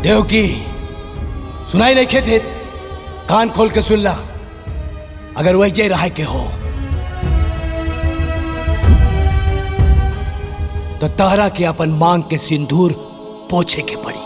देवकी, सुनाई नहीं खेते? कान खोल के सुन ला। अगर वही जय रहा के हो तो तहरा के अपन मांग के सिंदूर पोछे के पड़ी।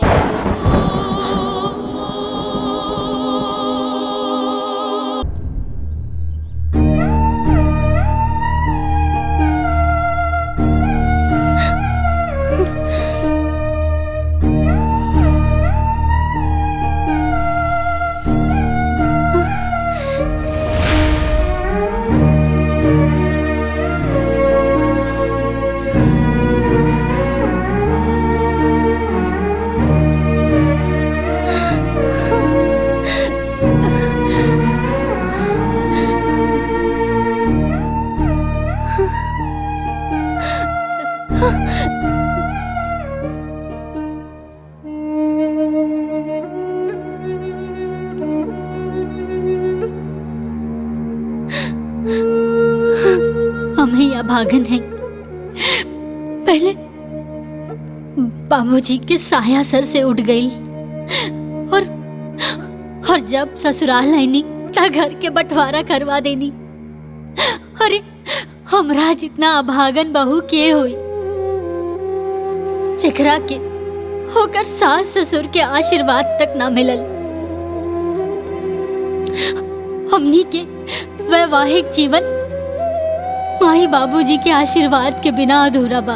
भागन है। पहले बाबूजी के साया सर से उठ गई और जब ससुराल आईनी ता घर के बंटवारा करवा देनी। अरे हमरा जितना अभागन बहू के हुई जेकरा के होकर सास ससुर के आशीर्वाद तक ना मिलल। हमनी के वैवाहिक जीवन माही बाबूजी के आशीर्वाद के बिना अधूरा बा।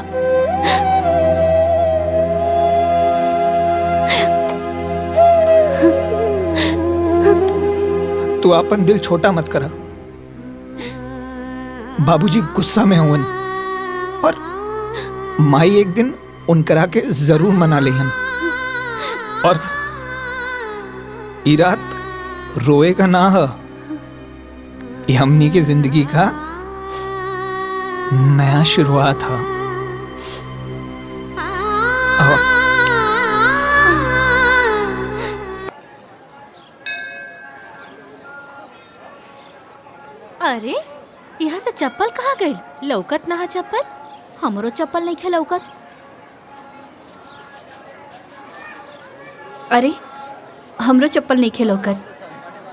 तू अपन दिल छोटा मत करा। बाबूजी गुस्सा में होवन और माई एक दिन उनकरा के जरूर मना लेहन। और ई रात रोए का ना है, ये हमनी की जिंदगी का नया शुरुआत है। अरे यहाँ से चप्पल कहाँ गई? लौकत ना चप्पल? हमरो चप्पल नहीं खे लौकत। अरे हमरो चप्पल नहीं खे लौकत।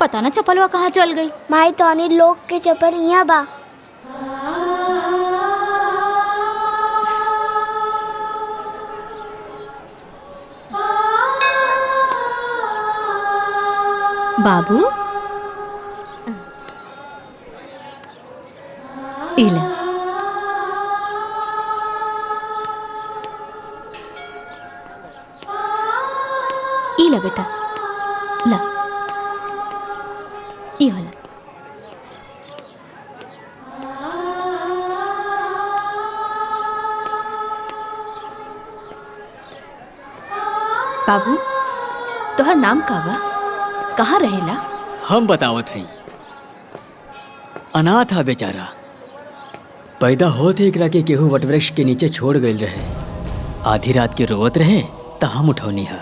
पता ना चप्पलवा कहाँ चल गई। माई तो अनिल लोग के चप्पल यहाँ बा। बाबू इला इला बेटा ला ई होला। बाबू तोहर नाम का बा? कहाँ रहेला? हम बतावत हई। अनाथ हा बेचारा। पैदा होते एकरा के केहू वटवृक्ष के नीचे छोड़ गईल रहे। आधी रात के रोवत रहे त हम उठौनी हा।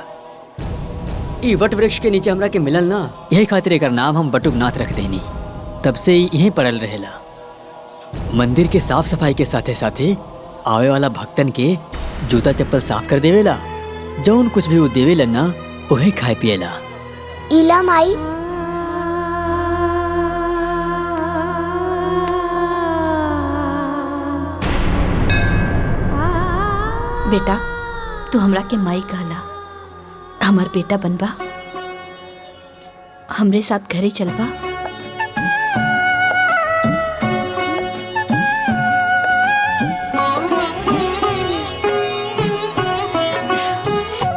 ई वटवृक्ष के नीचे हमरा के मिलल ना, यही खातिर एकर नाम हम बटुकनाथ रख देनी। तब से यहीं पड़ल रहेला। मंदिर के साफ सफाई के साथे साथे आवे वाला भक्तन के जूता चप्पल साफ कर देवेला। जौन कुछ भी वो देवेला ना उहे खाए पिएला। इला माई। बेटा तू हमरा के माई कहला। हमार बेटा बनबा, हमरे साथ घरे चलबा।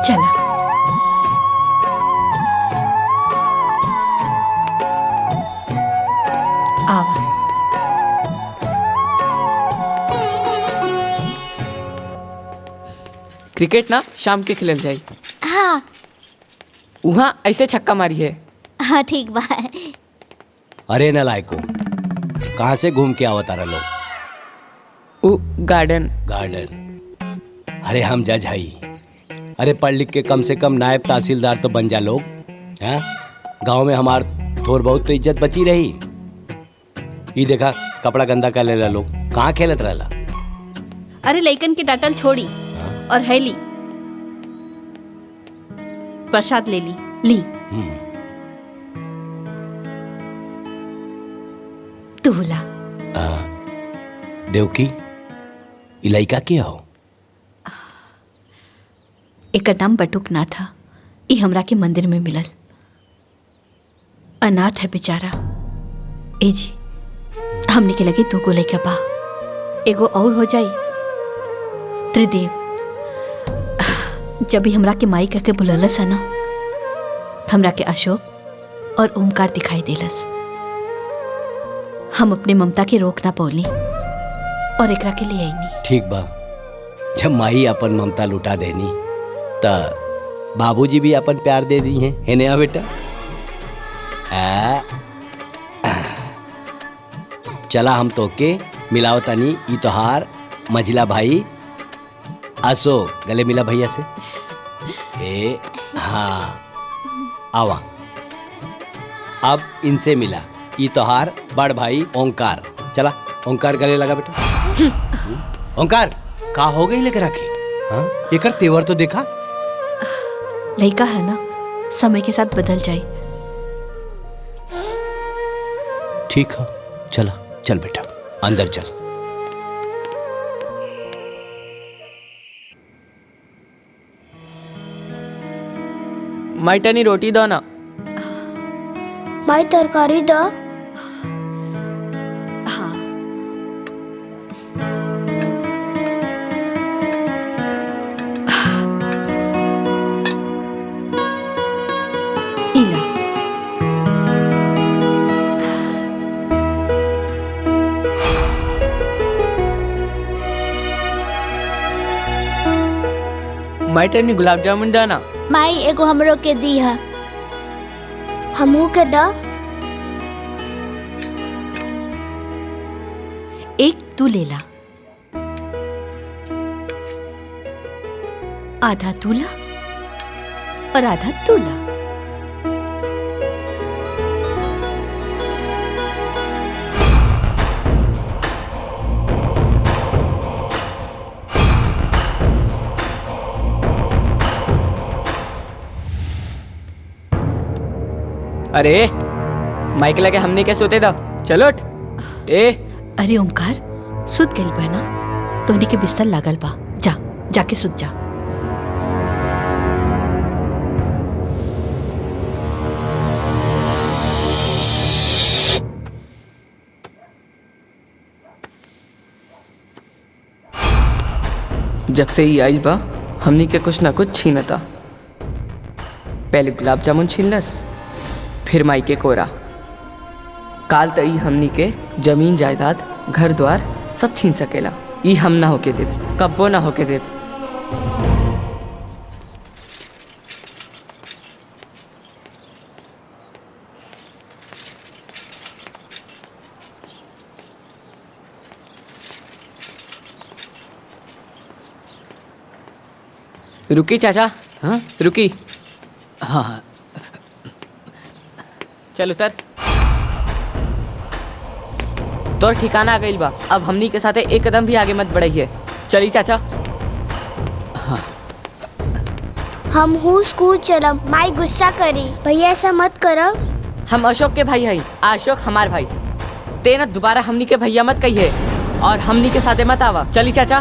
चला आवा। क्रिकेट ना शाम के खेलल जाई। हाँ वहाँ ऐसे छक्का मारी है। हाँ ठीक बा। अरे नलायको, कहाँ से घूम के आवत तारा लोग? वो गार्डन। अरे हम जज हई। अरे पढ़ लिख के कम से कम नायब तहसीलदार तो बन जा लोग। हैं? गांव में हमार थोड़ बहुत तो इज्जत बची रही। ये देखा कपड़ा गंदा कर लेला लोग। कहाँ खेलत रहला? अरे लइकन के डांटल छोड़ी और हैली प्रसाद ले ली। तू बोला। देवकी इलाइका के हो? एक नाम बटुक ना था, ई हमरा के मंदिर में मिलल। अनाथ है बेचारा। ए जी हमने के लगे 2 गो लइका बा, एगो और हो जाई। त्रिदेव जब भी हमरा के माई के बुललस है ना, हमरा के अशोक और ओमकार दिखाई देलस। हम अपने ममता के रोक ना पौली और एकरा के लिए आईनी। ठीक बा, जब माई अपन ममता लुटा देनी त बाबूजी भी अपन प्यार दे दी हैं, है ना बेटा? चला हम तो के मिलाओ तनी ई तोहार मझिला भाई आसो, गले मिला भैया से। ए हाँ आवा, अब इनसे मिला, ई तोहार बड़ भाई ओंकार। चला ओंकार गले लगा बेटा। ओंकार का हो गई लेकर रखी? हाँ एकर तेवर तो देखा। लइका है ना, समय के साथ बदल जाए। ठीक है चला, चल बेटा अंदर चल। माई टनी रोटी दो ना। माई तरकारी द। हाँ इला माई टनी गुलाब जामुन दो ना। माई एगो हमरो के दी है। हमू के द। एक तू ले ला, आधा तू ला और आधा तू ला। अरे माइक लगे हमने क्या सोते था, चलो उठ। ए अरे ओमकार सुत गइल बा ना, तोहनी के बिस्तर लागल बा, जा जाके सुत जा। जब से ही आई बा हमनी के कुछ ना कुछ छीनता। पहले गुलाब जामुन छीनलस, फिर माई के कोरा। काल तई हमनी के जमीन जायदाद घर द्वार सब छीन सकेला। ई हम ना होके देव, कब्बो ना होके देव। रुकी चाचा। हाँ रुकी। हाँ चल उतर। तोर ठिकाना आ गइल बा, अब हमनी के साथे एक कदम भी आगे मत बढ़ाइए। चली चाचा। हम हूँ स्कूल चलम। माई गुस्सा करी। भैया ऐसा मत करो। हम अशोक के भाई हई, अशोक हमार भाई। ते ना दोबारा हमनी के भैया मत कहिए और हमनी के साथे मत आवा। चली चाचा।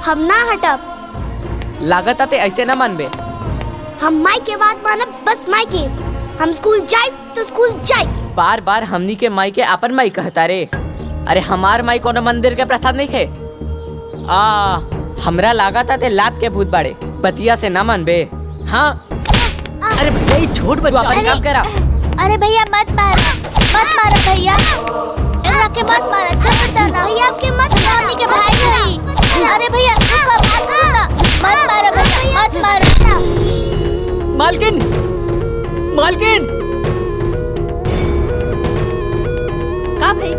हम ना हटब। लागत आते ऐसे ना मानबे। हम माई के बात मानब, बस माई के। हम स्कूल जाए तो स्कूल जाए। बार बार हमनी के माई के अपन माई कहता रे। अरे हमार माई कोनो मंदिर के प्रसाद नहीं खे। हमरा लागत आते लात के भूत बाड़े, बतिया से ना मानबे। हाँ अरे भैया ये छोड़ तू बच्चा। अपन काम करा। अरे भैया मत मारो भैया। एकरा के मत मारो, जबरदस्ती भैया आपके मत मारने के भाई नहीं। अरे भैया रुको, बात सुनो। मत मारो भैया, मत मारो। मालकिन, मालकिन, का भाई?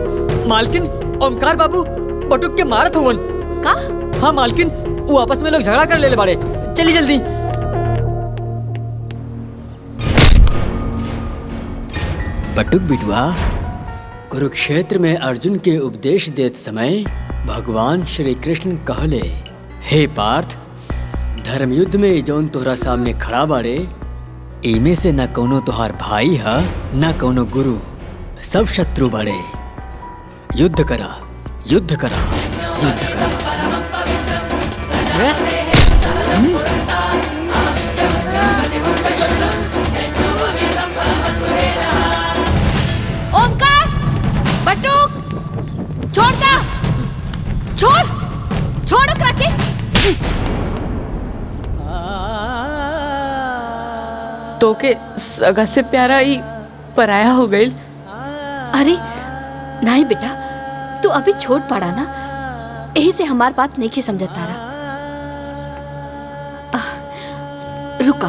मालकिन ओमकार बाबू बटुक के मारत हुवन। का? हाँ मालकिन, वो आपस में लोग झगड़ा कर ले बाड़े। चली जल्दी। बटुक बिटवा, कुरुक्षेत्र में अर्जुन के उपदेश देत समय भगवान श्री कृष्ण कहले, हे पार्थ, धर्म युद्ध में जौन तोहरा सामने खड़ा बाड़े इमे से न कोनो तोहार भाई है न कोनो गुरु, सब शत्रु बड़े। युद्ध करा, युद्ध करा, युद्ध करा। ओमकार, बटुक, छोड़ दा, छोड़, छोड़ ओकरा के। तो के सगा से प्यारा ही पराया हो गई। अरे नहीं बेटा, तू अभी छोट पड़ा ना, यही से हमार बात नहीं समझत तारा। रुका,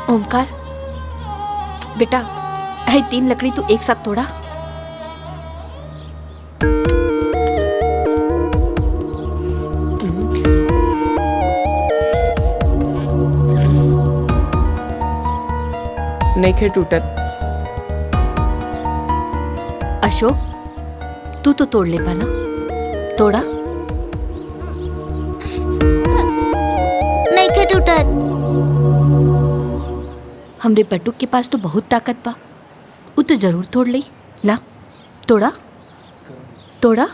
ओमकार बेटा, है 3 लकड़ी तू एक साथ तोड़ा। नहीं टूटत। अशोक, तू तो तोड़ ले पाना, तोड़ा। नहीं के टूटत। हमरे बटुक के पास तो बहुत ताकत बा, वो तो जरूर तोड़ ली। ला, तोड़ा, तोड़ा।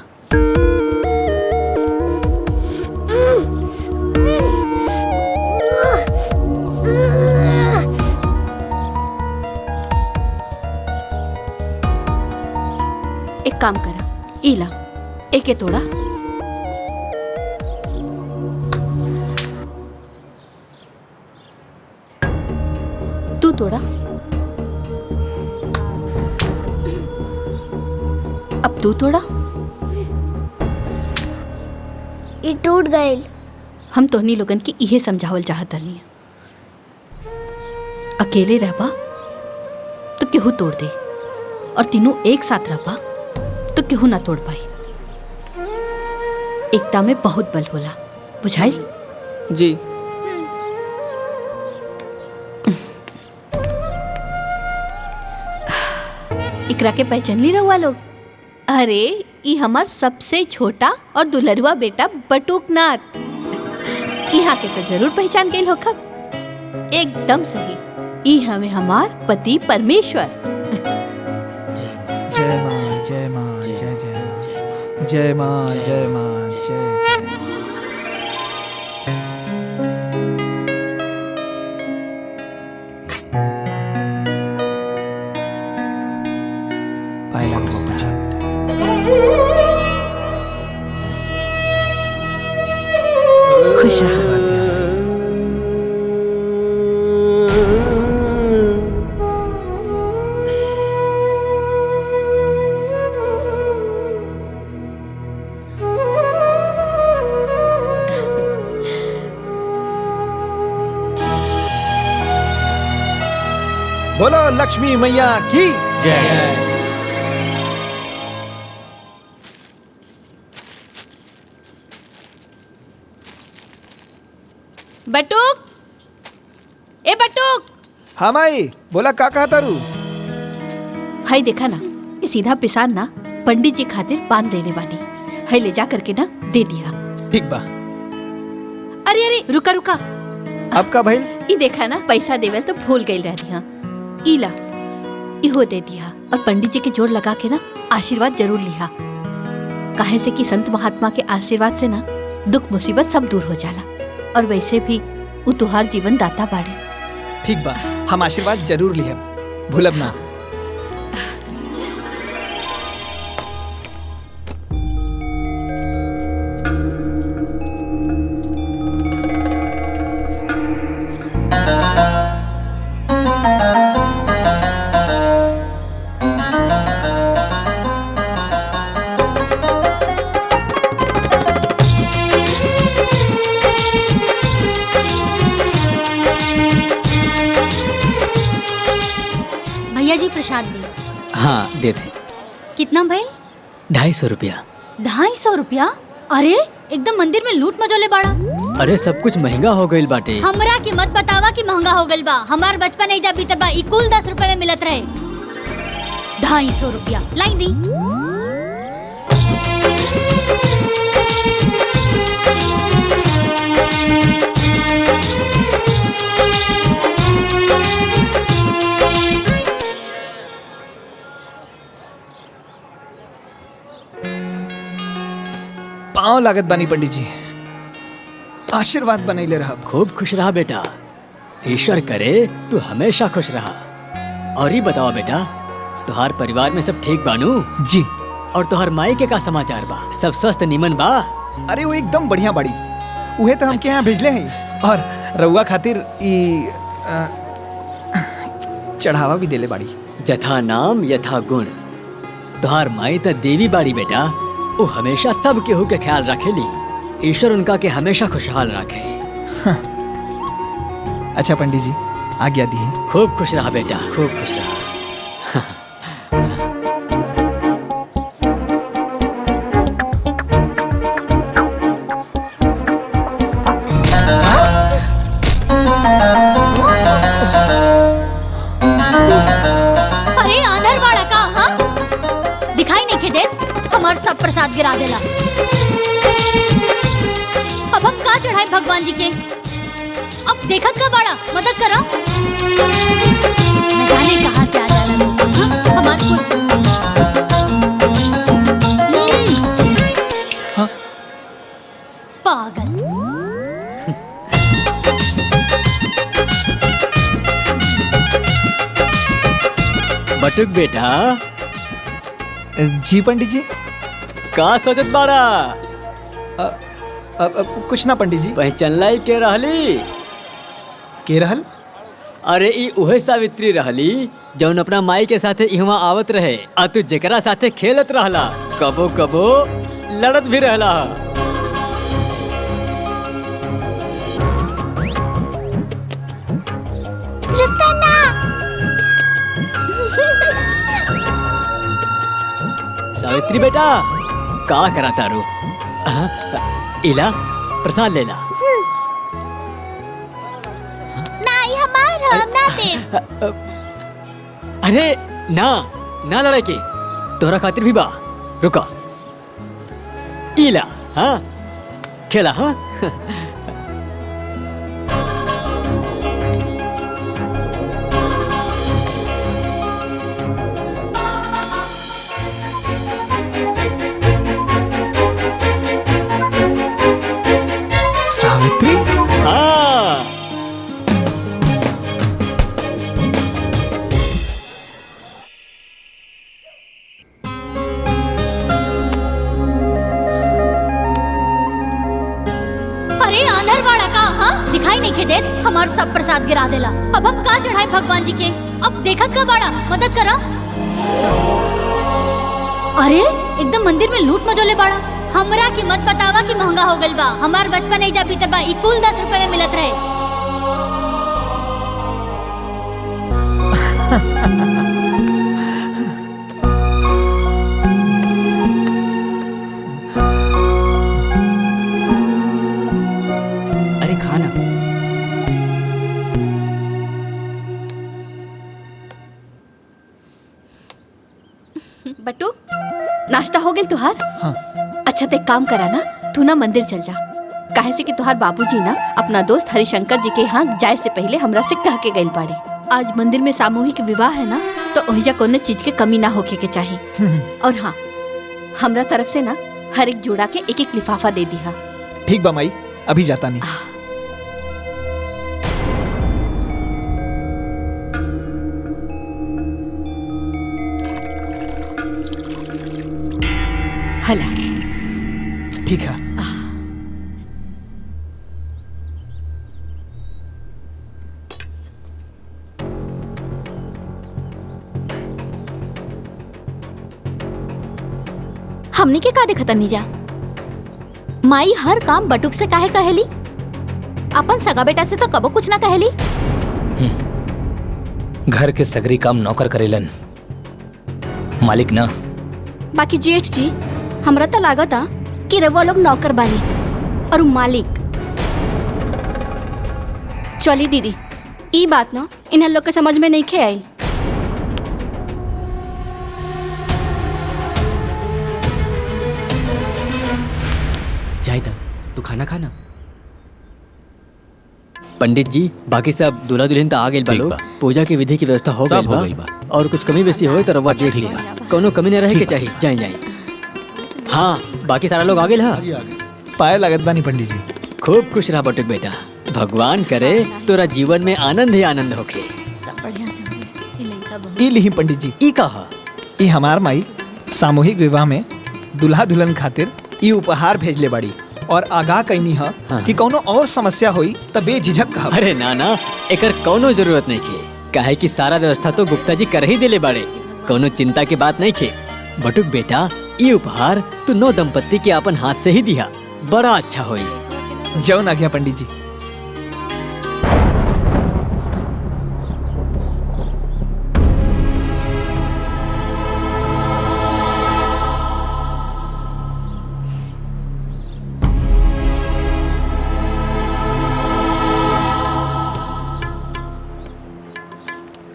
एक काम करा, इला एके तोड़ा। तू तोड़ा। अब तू तोड़ा। ये टूट गए। हम तोहनी लोगन के इहे समझावल चाहत नहीं, अकेले रहबा तो केहू तोड़ दे, और तीनों एक साथ रहबा तो केहू ना तोड़ पाई। एकता में बहुत बल होला, बुझाइल? जी। इकरा के पहचान ली रहुआ लोग? अरे ई हमार सबसे छोटा और दुलरुआ बेटा बटुकनाथ। यहाँ के तो जरूर पहचान गई हो खब। एकदम सही, ई हमें हमार पति परमेश्वर। जय माँ, जय माँ, जय जय माँ, जय माँ, जय माँ, जय जय। पाए लग बाबूजी। खुश रहो। बात ध्यान रहे। बोलो लक्ष्मी मैया की जय। बटुक, ए बटुक। हाँ माई, बोला का कहा तारू? हाय देखा ना, ये सीधा पिसान ना पंडित जी खातिर बांध देने वाली। हाय ले जा करके ना दे दिया। ठीक बा। अरे अरे रुका रुका, अब का भइल? ई देखा ना, पैसा देवल तो भूल गई रहती। हाँ इला, इहो दे दिया, और पंडित जी के जोड़ लगा के ना आशीर्वाद जरूर लिहा। काहे से कि संत महात्मा के आशीर्वाद से ना दुख मुसीबत सब दूर हो जाला, और वैसे भी उ तुहार जीवन दाता बाड़े। ठीक बा, हम आशीर्वाद जरूर लिहब, भूलब ना। भैया जी प्रसाद दी। हाँ दे दे। कितना भाई? 250 रुपया। 250 रुपया? अरे एकदम मंदिर में लूट मचोले बाड़ा। अरे सब कुछ महंगा हो गईल बाटे। हमरा की मत बतावा कि महंगा हो गईल बा। हमार बचपन एजा बीतल बा, ई कुल 10 रुपए में मिलत रहे। 250 रुपया लाई दी। पाँव लागत बानी पंडित जी, आशीर्वाद बनैले रहब। खूब खुश रहा बेटा, ईश्वर करे तू हमेशा खुश रहा। और ही बताओ बेटा, तुहार परिवार में सब ठीक बानू? जी। और तुहार माई के का समाचार बा? सब स्वस्थ निमन बा? अरे वो एकदम बढ़िया बाड़ी, उहे तो हमके यहाँ भेजले हैं। और रउआ खातिर ई चढ़ावा भी देले बाड़ी। जथा नाम यथा गुण। तुहार माई त देवी बाड़ी बेटा, वो हमेशा सब केहू के ख्याल रखेली। ईश्वर उनका के हमेशा खुशहाल रखे। अच्छा पंडित जी, आज्ञा दी। खूब खुश रहा बेटा, खूब खुश रहा। अरे आंधर बाड़ा का, हाँ दिखाई नहीं देत, हमार सब प्रसाद गिरा देला। अब हम का चढ़ाए भगवान जी के? अब देखत का बाड़ा, मदद करा। न जाने कहाँ से आ जाला लोग, हाँ, हमार हाँ? पागल। बटुक बेटा। जी पंडित जी। का सोचत बाड़ा? कुछ ना पंडित जी। पहचानलाई के रहली? के रहल? अरे ई उहे सावित्री रहली जौन अपना माई के साथे इहवा आवत रहे, आ तू जेकरा साथे खेलत रहला, कबो कबो लड़त भी रहला। सावित्री बेटा, का करा तारू? इला प्रसाद लेला। नहीं हमार, हम ना दे। अरे ना ना लड़ाई के, तोहरा खातिर भी बा। रुका, इला हाँ खेला। हाँ सावित्री? हाँ। अरे आंधर बाड़ा का, हाँ दिखाई नहीं देत, हमार सब प्रसाद गिरा देला। अब हम का चढ़ाए भगवान जी के? अब देखत का बाड़ा, मदद करा। अरे एकदम मंदिर में लूट मचोले बाड़ा। हमरा की मत बतावा कि महंगा हो गइल बा। हमार बचपन एजा बीतल बा, ई कुल 10 रुपए में मिलत रहे। अरे खाना। बटू, नाश्ता हो गया तुहार? हाँ। अच्छा ते काम करा ना, तू ना मंदिर चल जा। काहे से कि तुहार बाबूजी ना अपना दोस्त हरिशंकर जी के यहाँ जाए से पहले हमरा से कह के गइल बाड़े। आज मंदिर में सामूहिक विवाह है ना, तो ओहिजा कोनो चीज के कमी ना होके के चाहिए। और हाँ, हमरा तरफ से ना हर एक जोड़ा के एक एक लिफाफा दे दिया। ठीक बा माई, अभी जाता नहीं। हला ठीक है। हमनी के का देखत नहीं जा? माई हर काम बटुक से काहे कहेली? अपन सगा बेटा से तो कबो कुछ ना कहेली। घर के सगरी काम नौकर करेलन, मालिक ना। बाकी जेठ जी, हमरा तो लागता कि रवा लोग नौकर बानी और मालिक। चली दीदी, ई बात ना इन्हें लोग के समझ में नहीं खे आई। जायदा तू खाना खाना। पंडित जी, बाकी सब दूल्हा दुल्हन तो आ गइल बा लोग। पूजा की विधि की व्यवस्था हो गइल बा। और कुछ कमी बेसी होए तो रवा देख लिया, कोनो कमी न रहे के चाहिए। जाए जाए। हाँ, बाकी सारा लोग आगे ला। पाए लागत बानी पंडित जी। खूब खुश रहा बटुक बेटा। भगवान करे तोरा जीवन में आनंद ही आनंद होके। सब बढ़िया सब ई लिही पंडित जी। ई कहा? ई हमार माई सामूहिक विवाह में दुल्हा दुल्हन खातिर ई उपहार भेजले बाड़ी और आगाह कईनी है कि कोनो और समस्या हुई त बेझिझक कहा। अरे ना ना, एकर कोनो जरूरत नहीं खे। काहे कि सारा व्यवस्था तो गुप्ता जी कर ही देले बाड़े। कोनो चिंता की बात नहीं खे। बटुक बेटा, ये उपहार तू नौ दंपत्ति के अपन हाथ से ही दिया, बड़ा अच्छा होई। जौन आ गया पंडित जी।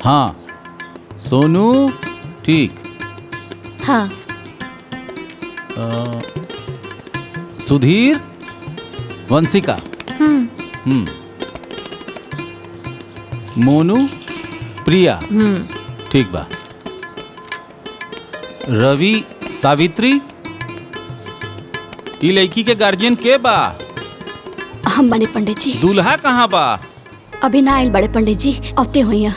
हाँ सोनू, ठीक। हाँ। सुधीर, वंशिका। मोनू, प्रिया। ठीक बा। रवि, सावित्री। ई लड़की के गार्जियन के बा? हम बने पंडित जी। दूल्हा कहाँ बा? अभी ना आयल बड़े पंडित जी, औते हुई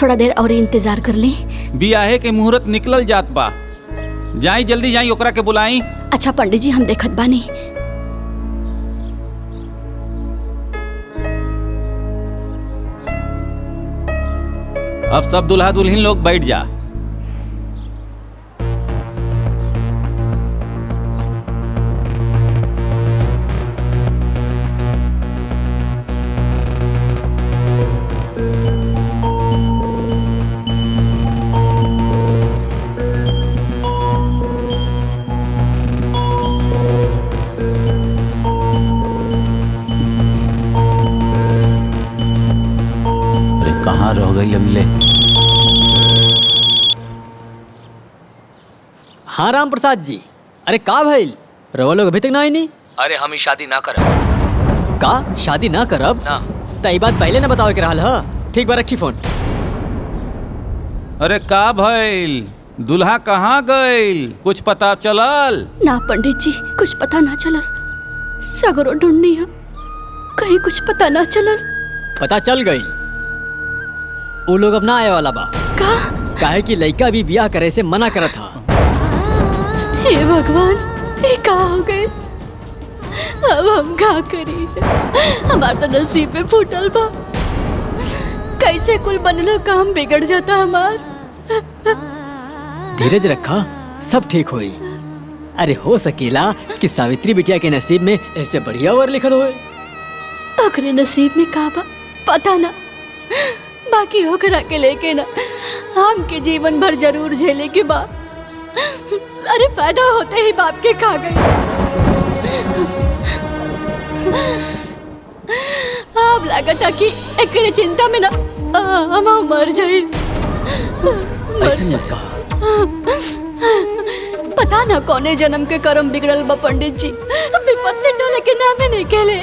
थोड़ा देर और इंतजार कर ली। बियाहे के मुहूर्त निकलल जात बा। जाई जल्दी जाई, ओकरा के बुलाई। अच्छा पंडित जी, हम देखत बानी। अब सब दुल्हा दुल्हन लोग बैठ जा। कहाँ रह गई अमिले? हाँ राम प्रसाद जी, अरे का भइल? रवा लोग अभी तक ना आई नहीं? अरे हम ही शादी ना करब। का शादी ना करब? ना। तई बात पहले ना बतावे के रहल ह। ठीक बा, रखी फोन। अरे का भइल? दुल्हा कहाँ गइल? कुछ पता चलल? ना पंडित जी, कुछ पता ना चलल। सगरो ढूंढनी है, कहीं कुछ पता ना चलल। पता चल गई, वो लोग अब ना आए वाला बा। का? काहे कि लड़का भी ब्याह करे से मना करत था। हे भगवान, ये का हो गए? अब हम का करी? हमार तो नसीब में फूटल बा। कैसे कुल बनलो काम बिगड़ जाता हमार। धीरज रखा, सब ठीक होई। अरे हो सकेला कि सावित्री बिटिया के नसीब में ऐसे बढ़िया वर लिखल होए। ओकरे नसीब में का बा पता ना, बाकी ओकरा के लेके ना हम के जीवन भर जरूर झेले के बा। अरे पैदा होते ही बाप के खा गई। अब लागता कि एकरे चिंता में ना हम मर जाए। ऐसे मत कहा। पता ना कौने जन्म के कर्म बिगड़ल बा पंडित जी, विपत्ति टोले के नामे नहीं केले।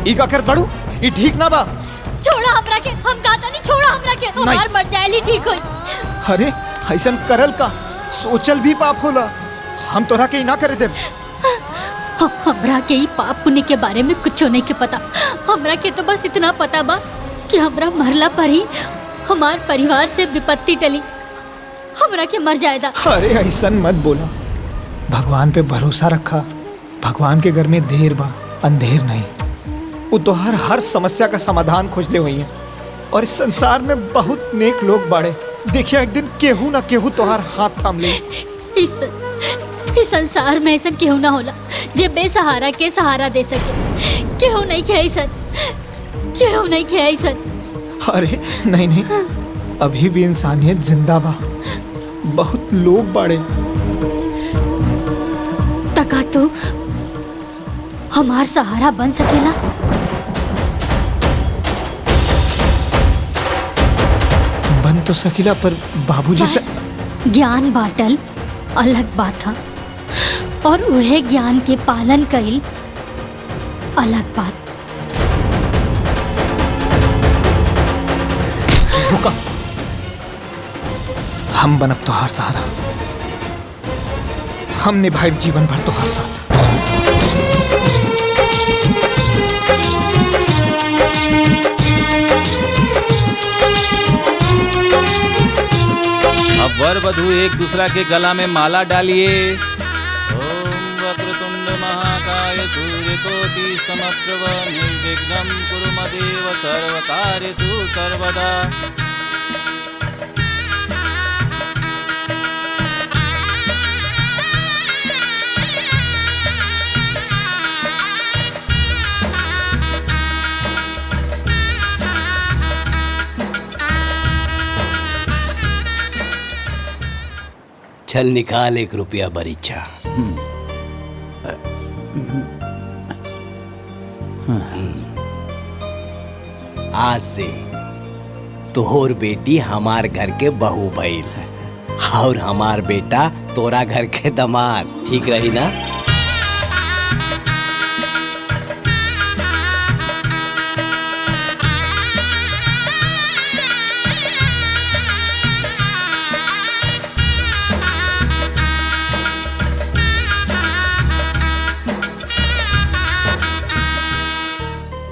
ई का कर बड़ू? ई ठीक ना बा। छोड़ा हमरा के, हम दादा नहीं छोड़ा हमरा के, हमार मर जाएली ठीक होई। अरे ऐसन करल का सोचल भी पाप होला। हम तोरा के ना करे देब। हमरा के ही पाप पुण्य के बारे में कुछ नहीं के पता। हमरा के तो बस इतना पता बा कि हमरा मरला पर ही हमार परिवार से विपत्ति टली, हमरा के मर जाएगा। अरे ऐसन मत बोला, भगवान पे भरोसा रखा। भगवान के घर में देर बा, अंधेर नहीं। वो तोहार हर समस्या का समाधान खोजले हुई है और इस संसार में बहुत नेक लोग बाड़े। देखिए एक दिन केहू ना केहू तोहार हाथ थाम ले। इस संसार में ऐसा केहू ना होला जे बेसहारा के सहारा दे सके। केहू नहीं खे ऐसा, केहू नहीं खे ऐसा। अरे नहीं नहीं, अभी भी इंसानियत जिंदा बा। बहुत लोग बाड़े। तका तो हमार सहारा बन सकेला। बन तो सकीला, पर बाबूजी से बस ज्ञान बाटल अलग बात था और उहे ज्ञान के पालन कईल अलग बात। रुका, हम बनब तोहार सहारा, हम निभाए जीवन भर तोहार साथ। अब वर वधू एक दूसरा के गला में माला डालिए। ओम वक्रतुंड महाकाय सूर्यकोटि समप्रभ निर्विघ्नं कुरु मदेव सर्वकार्येषु सर्वदा। चल निकाल 1 रुपया बरीचा। आज से तोहर बेटी हमार घर के बहू भइल और हमार बेटा तोरा घर के दामाद। ठीक रही ना?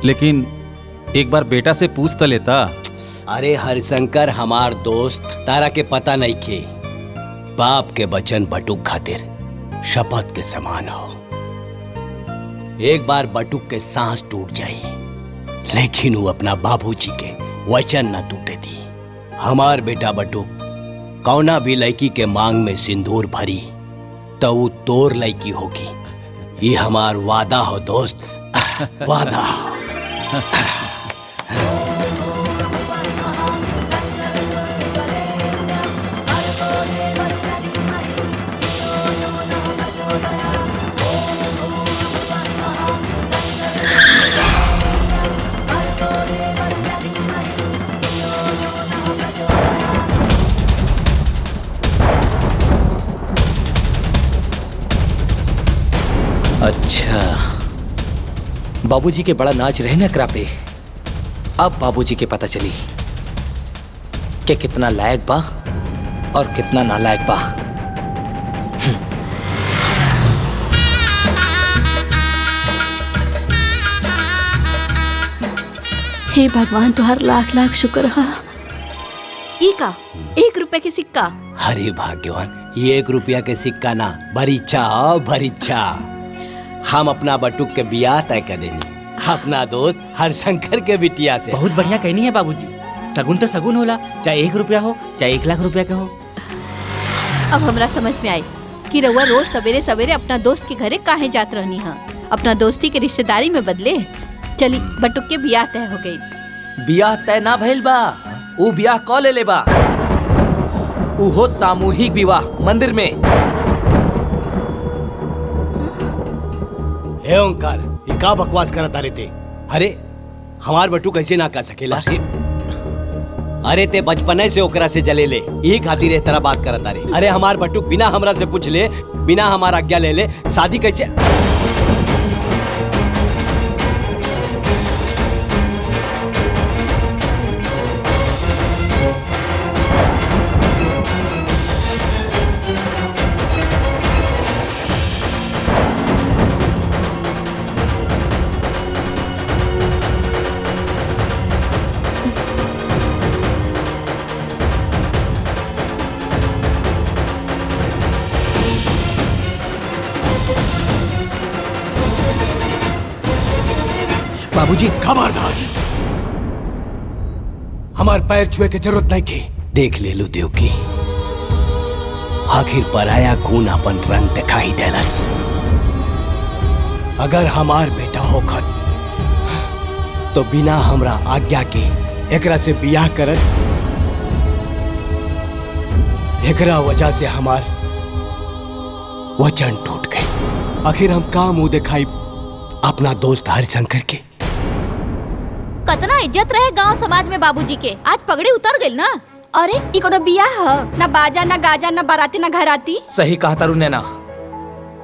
लेकिन एक बार बेटा से पूछ तो लेता। अरे हरिशंकर हमार दोस्त, तारा के पता नहीं के बाप के वचन बटुक खातिर शपथ के समान हो। एक बार बटुक के सांस टूट जाई, लेकिन वो अपना बाबूजी के वचन न टूटे दी। हमार बेटा बटुक कौना भी लड़की के मांग में सिंदूर भरी तो वो तोर लड़की होगी। ये हमार वादा हो दोस्त, वादा। अच्छा, बाबूजी के बड़ा नाच रहे ना करा पे। अब बाबूजी के पता चली कि कितना लायक बा और कितना नालायक बा। हे भगवान, तुहार लाख लाख शुक्र हा। ई का 1 रुपए के सिक्का? अरे भाग्यवान, ये 1 रुपया के सिक्का ना, भरीचा हो भरीचा। हम अपना बटुक के बियाह तय कर देनी अपना दोस्त हरिशंकर के बिटिया से। बहुत बढ़िया कहनी है बाबूजी। सगुन तो सगुन होला, चाहे 1 रुपया हो चाहे 1 लाख रुपया का हो। अब हमरा समझ में आई कि रउआ रोज सवेरे सवेरे अपना दोस्त के घरे काहे जात रहनी है। अपना दोस्ती के रिश्तेदारी में बदले। चली, बटुक के बियाह तय हो गई। बियाह तय ना भइल बा, ऊ बियाह क ले बा। उहो सामूहिक विवाह मंदिर में। हे ओंकार, ये का बकवास करत आ रहे थे? अरे हमार बटू कैसे ना कर सकेला? अरे ते बचपने से ओकरा से जले ले, यही खातिर इस तरह बात करत आ रहे। अरे हमार बटू बिना हमरा से पूछ ले, बिना हमार आज्ञा ले ले शादी कैसे? बाबूजी खबरदार, हमार पैर छुए की जरूरत नहीं की। देख ले लू देव की, आखिर पराया खून अपन रंग दिखाई देलस। अगर हमार बेटा होखत तो बिना हमरा आज्ञा के एकरा से बियाह करत। एकरा वजह से हमार वचन टूट गए। आखिर हम का मुंह दिखाई अपना दोस्त हरिशंकर के। कितना इज्जत रहे गांव समाज में बाबूजी के, आज पगड़ी उतर गई ना। अरे ई कोनो बियाह ह, ना बाजा ना गाजा ना बाराती ना घराती। सही कहा तारू नैना,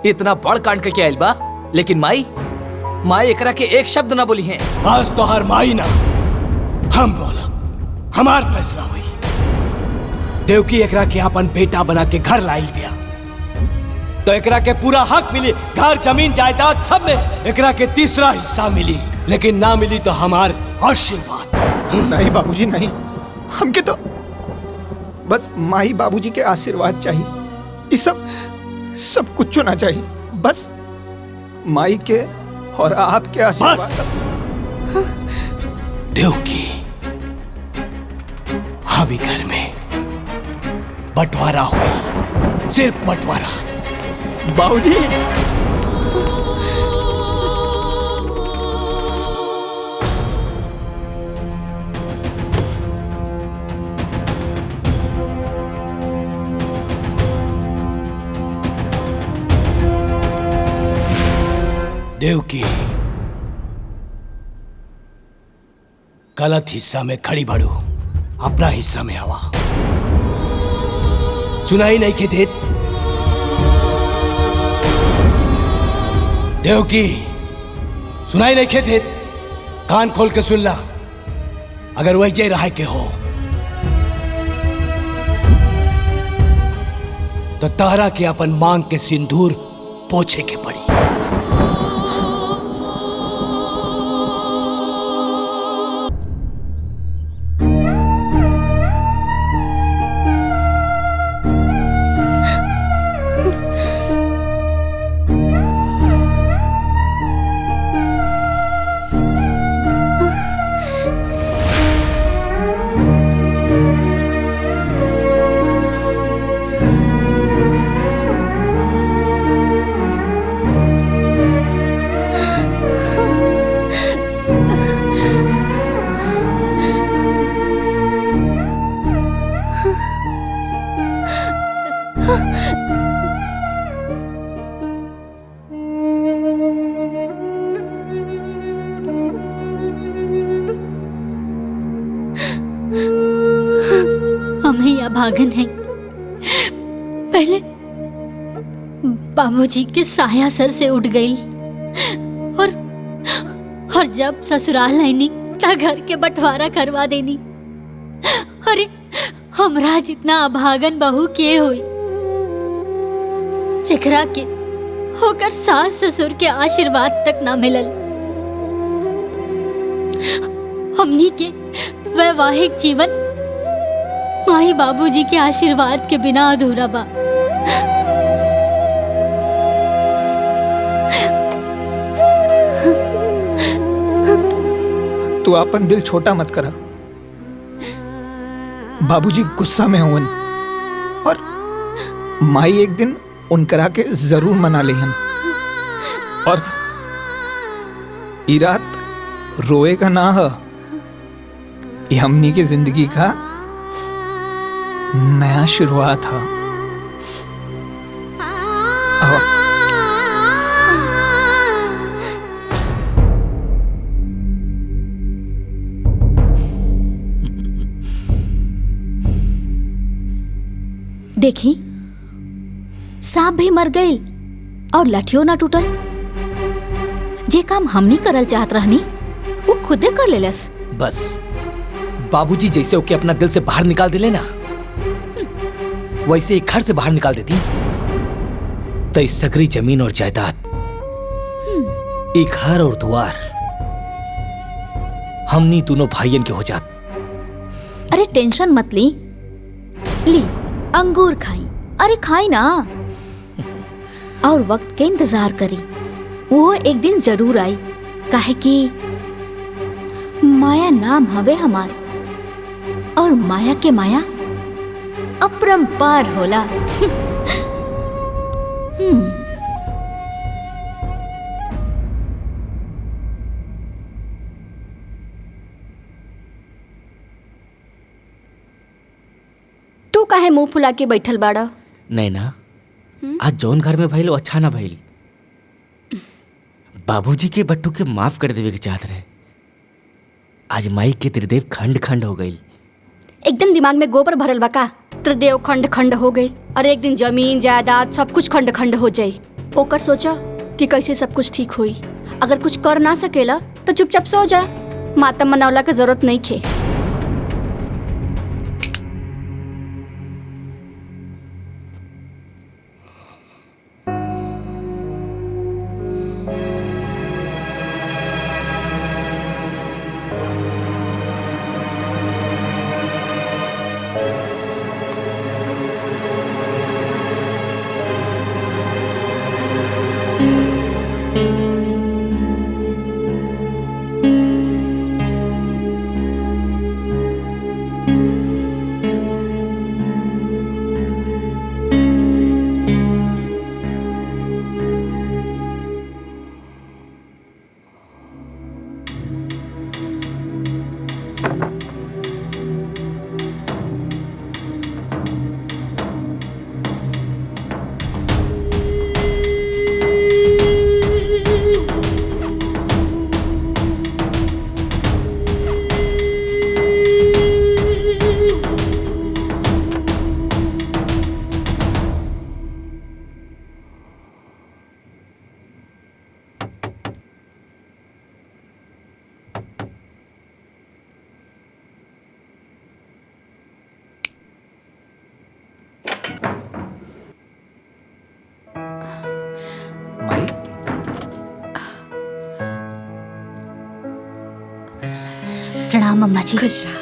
इतना बड़ कांड के क्या आइल बा, लेकिन माई एकरा के एक शब्द ना बोली है। आज तो हर माई ना हम बोला, हमार फैसला हुई। देवकी एकरा के अपन बेटा बना के घर लाइल बिया, तो एकरा के पूरा हक मिली, घर जमीन जायदाद सब में एकरा के तीसरा हिस्सा मिली, लेकिन ना मिली तो हमार आशीर्वाद। नहीं बाबूजी नहीं, हमके तो बस माई बाबूजी के आशीर्वाद चाहिए। ये सब कुछ ना चाहिए, बस माई के और आपके आशीर्वाद। देवकी हमी घर में बंटवारा हुई, सिर्फ बंटवारा। बाबूजी देवकी गलत हिस्सा में खड़ी बढ़ू, अपना हिस्सा में आवा। सुनाई नहीं के देत देवकी, सुनाई नहीं के देत, कान खोल के सुन ला। अगर वही जे रहा के हो तो तारा के अपन मांग के सिंदूर पोछे के पड़ी। भागन है। पहले बाबूजी के साया सर से उठ गई और जब ससुराल आईनी ता घर के बंटवारा करवा देनी। अरे हमरा जितना अभागन बहू के हुई जेकरा के होकर सास ससुर के आशीर्वाद तक ना मिलल। हमनी के वैवाहिक जीवन माही बाबूजी के आशीर्वाद के बिना अधूरा बा। तू अपन दिल छोटा मत करा। बाबूजी गुस्सा में होवन और माई एक दिन उनकरा के जरूर मना लेहन। और ई रात रोए का ना है, ये हमनी के जिंदगी का नया शुरुआत है। देखी सांप भी मर गई और लठियों ना टूटल। जे काम हमनी करल चाहत रहनी वो खुदे कर लेलस। बस बाबूजी जैसे ओके अपना दिल से बाहर निकाल दिले ना, वैसे एक घर से बाहर निकाल देती तो इस सगरी जमीन और जायदाद, एक घर और द्वार हमनी दोनों भाइयन के हो जात। अरे टेंशन मत ली अंगूर खाई। अरे खाई ना, और वक्त के इंतजार करी, वो एक दिन जरूर आई। काहे कि माया नाम हवे हमार, और माया के माया अपरंपार होला। तू काहे मुंह फुला के बैठल बाड़ा? नैना, आज जौन घर में भइल वो अच्छा ना भइल। बाबूजी के बट्टू के माफ कर देवे के चाहत रहे। आज माई के त्रिदेव खंड खंड हो गई। एकदम दिमाग में गोबर भरल बा का? त्रिदेव खंड खंड हो गई। और एक दिन जमीन जायदाद सब कुछ खंड खंड हो जाई। ओकर सोचा कि कैसे सब कुछ ठीक हुई। अगर कुछ कर ना सकेला तो चुपचाप सो जा। मातम मनावला के जरूरत नहीं खे। प्रणाम अम्मा जी। खुश रहा,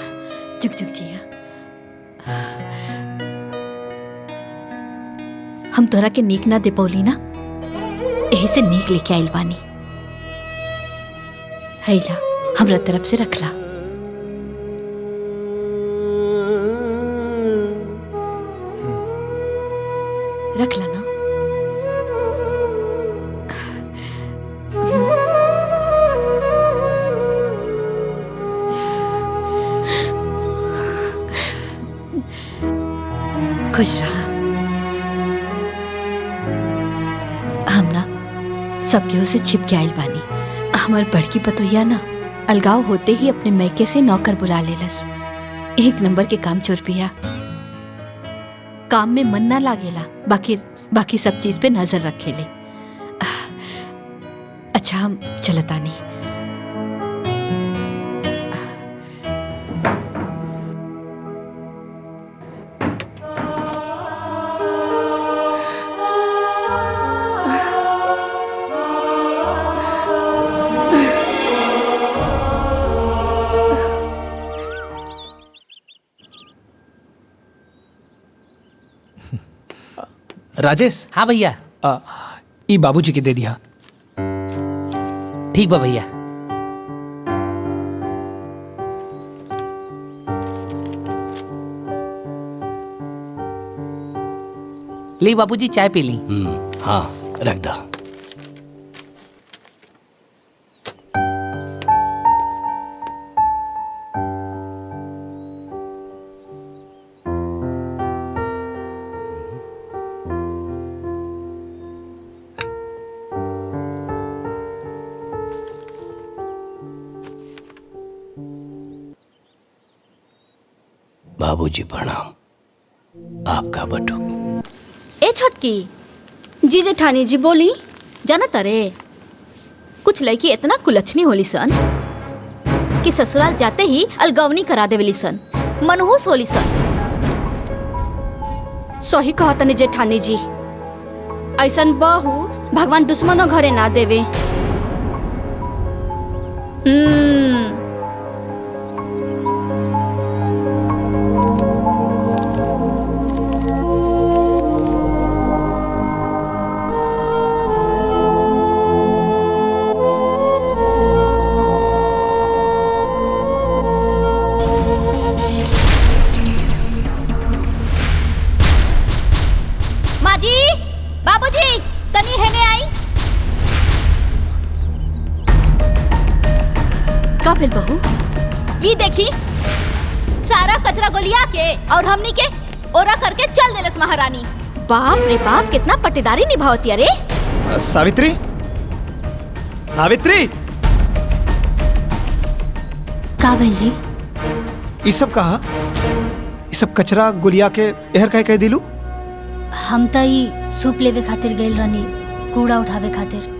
जुग जुग जिया। हम तोहरा के नीक ना दे पौली ना, यही से नीक लेके आइल बानी। हैला हमरा तरफ से रखला। रखला ना। खुश रहा। हम ना सब केहू से छिप के आइल बानी। हमार बड़की पतोहिया ना अलगाव होते ही अपने मैके से नौकर बुला लेलस। एक नंबर के काम चोर पिया। काम में मन ना लागेला, बाकी सब चीज पे नजर रखेले। अच्छा हम चलतानी। राजेश। हाँ भैया। ई बाबूजी के दे दिया। ठीक बा भैया। ली बाबूजी चाय पी ली। हाँ रख दा। बाबूजी प्रणाम। आपका बटुक। ए छोटकी जी जेठानी जी बोली। जाना तारे कुछ लड़की इतना कुलच्छनी होली सन कि ससुराल जाते ही अलगवनी करा देवेली सन। मनहूस होली सन। सही कहा तनी जेठानी जी। ऐसन बहू भगवान दुश्मनों घरे ना देवे। बहू ये देखी सारा कचरा गोलिया के और हमनी के ओरा करके चल देलस महारानी। बाप रे बाप, कितना पट्टेदारी निभावती अरे। सावित्री, सावित्री, का भैल जी? ये सब कहा? ये सब कचरा गुलिया के एहर कह दिलू? हम त ई सूप लेवे खातिर गइल रहनी, कूड़ा उठावे खातिर।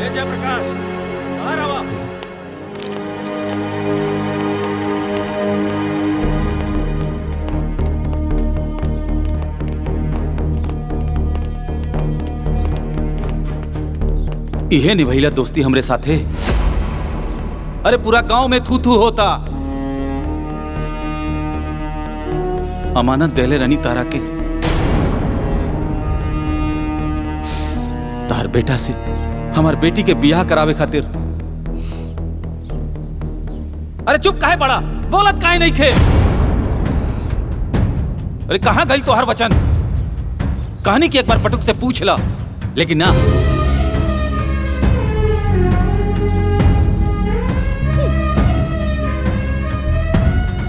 जयप्रकाश, बाहर आवा। इहे निभैला दोस्ती हमरे साथे। अरे पूरा गांव में थू थू होता। अमानत देले रनी तारा के, तार बेटा से हमार बेटी के बियाह करावे खातिर। अरे चुप काहे पड़ा, बोलत काहे नहीं खे? अरे कहां गई तो हर वचन? कहानी की एक बार पटुक से पूछ ला, लेकिन ना।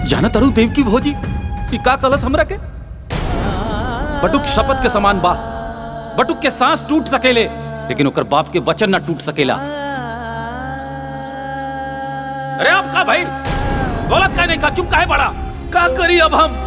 जाना तरू देव की भोजी का कलश हमरा के? बटुक शपथ के समान बा। बटुक के सांस टूट सकेले, लेकिन ओकर बाप के वचन ना टूट सकेला। अरे आप का भाई गलत का नहीं का, चुप काहे पड़ा? का करी अब हम?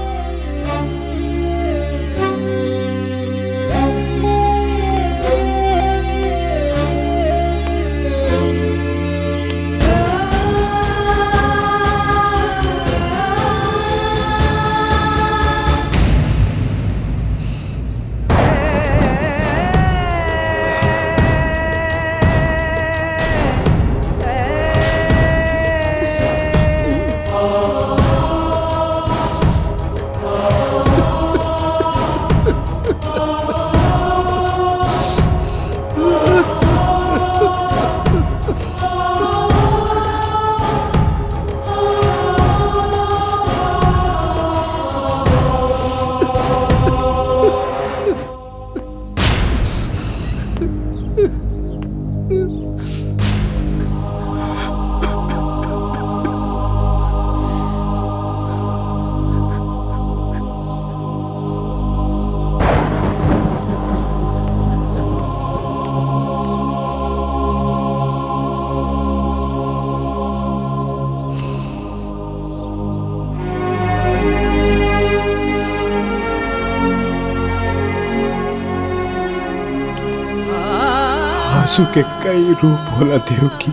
आंसू के कई रूप होला देव की,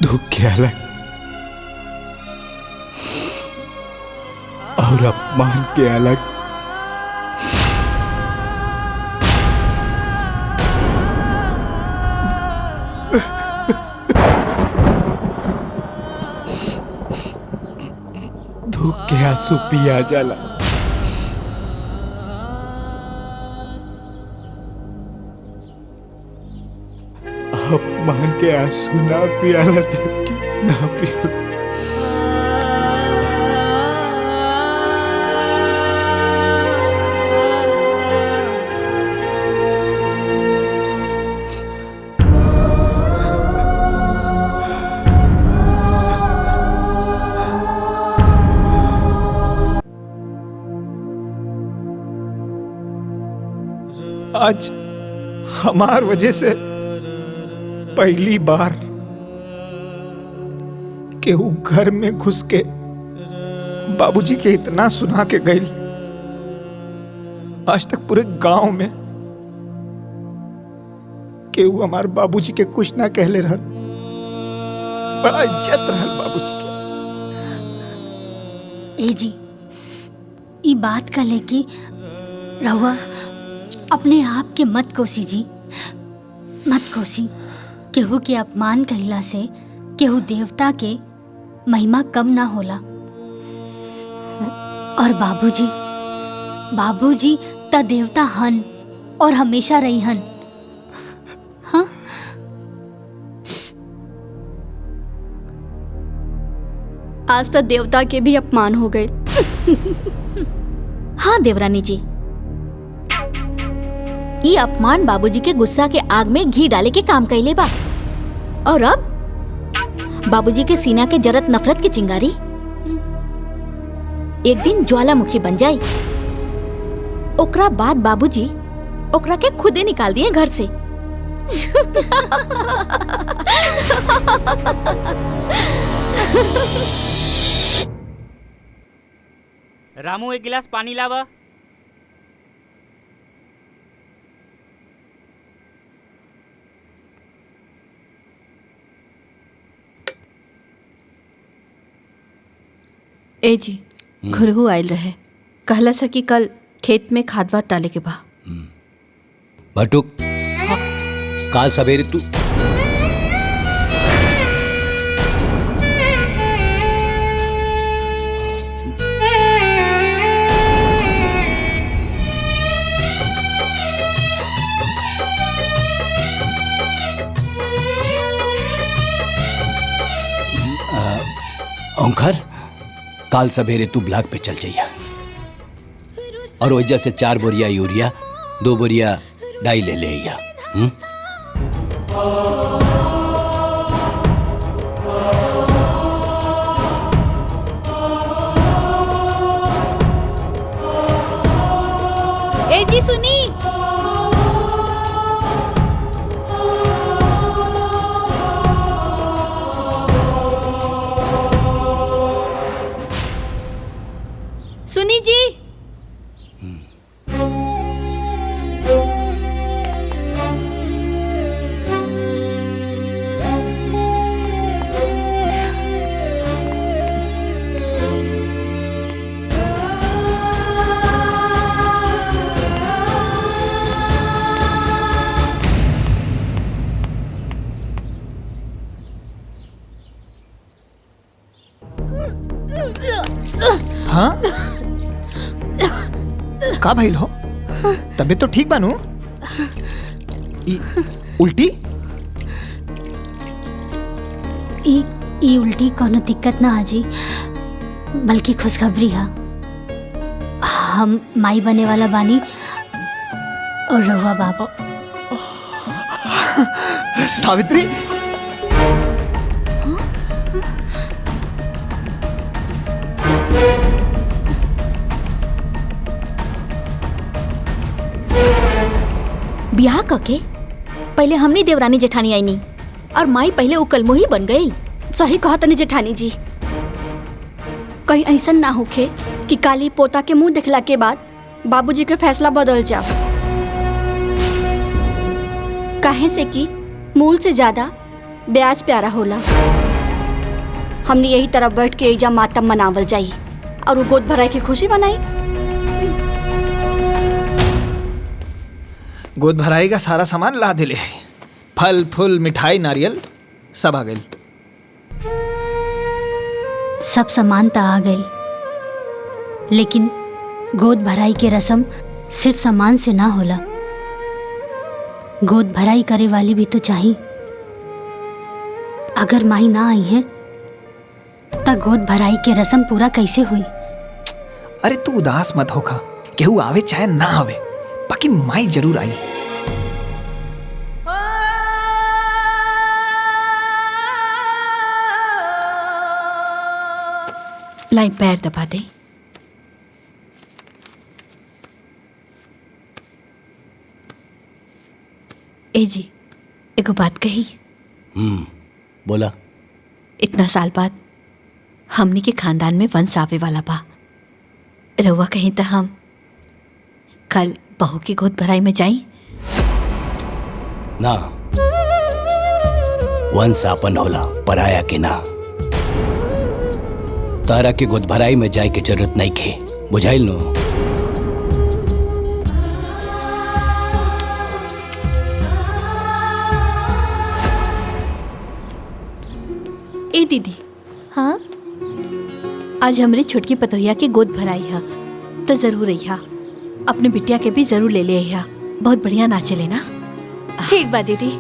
दुख के अलग और अपमान के अलग। दुख के आंसू पिया जाला, अपमान के आंसू ना पियाला देव की, ना पियाला। आज हमार वजह से पहली बार केहू घर में घुस के बाबूजी के इतना सुना के गई। आज तक पूरे गांव में केहू हमार बाबूजी के कुछ ना कहले रहल। बड़ा इज्जत रहल बाबूजी के। ए जी, ई बात का लेके रहुआ अपने आप के मत कोसी जी, मत कोसी। केहू के अपमान कहिला से केहू देवता के महिमा कम ना होला। और बाबूजी, बाबूजी त देवता हन और हमेशा रही हन। हाँ आज तो देवता के भी अपमान हो गए। हाँ देवरानी जी, ये अपमान बाबूजी के गुस्सा के आग में घी डाले के काम कैले बा। और अब बाबूजी के सीना के जरत नफरत की चिंगारी एक दिन ज्वालामुखी बन जाई। ओकरा बाद बाबूजी ओकरा के खुदे निकाल दिए घर से। रामू एक गिलास पानी लावा। ए जी घुरहु आयल रहे, कहला सा कि कल खेत में खाद वाद डाले के बा। बटुक काल सवेरे तू ओंकार काल सवेरे तू ब्लॉक पे चल जाइया और वजह से 4 बोरिया यूरिया 2 बोरिया डाई ले लिया। ए जी सुनी, सुनी जी। हाँ का भइल हो? तबीयत तो ठीक बानू? उल्टी? ई उल्टी कोनो दिक्कत ना आजी, बल्कि खुशखबरी है। हम माई बने वाला बानी और रहुआ बाबा। सावित्री, ब्याह कके पहले हमनी देवरानी जेठानी आईनी और माई पहले उकल मोही बन गई। सही कहा तनी जेठानी जी, कहीं ऐसा ना होखे कि काली पोता के मुंह देखला के बाद बाबूजी के फैसला बदल जाओ। काहे से कि मूल से ज्यादा ब्याज प्यारा होला। हमने यही तरफ बैठ के एजा मातम मनावल जाई और वो गोद भराई की खुशी मनाई। गोद भराई का सारा सामान ला दिले, फल फूल मिठाई नारियल सब आ गई। सब सामान तो आ गई, लेकिन गोद भराई के रस्म सिर्फ सामान से ना होला। गोद भराई करे वाली भी तो चाहिए। अगर माई ना आई है तो गोद भराई के रस्म पूरा कैसे हुई? अरे तू उदास मत होखा, केहू आवे चाहे ना आवे, बाकी माई जरूर आई। लाई पैर दबा दे। ए जी एगो बात कही। बोला। इतना साल बाद हमनी के खानदान में वंश आवे वाला बा। रउआ कहीं तो हम कल बहू की गोद भराई में जाई ना। वंश आपन होला, पराया के ना। तारा के गोद भराई में जाए के जरूरत नहीं खे, बुझाइल नो? ए दीदी, हाँ आज हमरे छोटकी पतोहिया के गोद भराई है तो जरूर रहिया। अपने बिटिया के भी जरूर ले ले आइया। बहुत बढ़िया नाचे लेना। ठीक बा दीदी।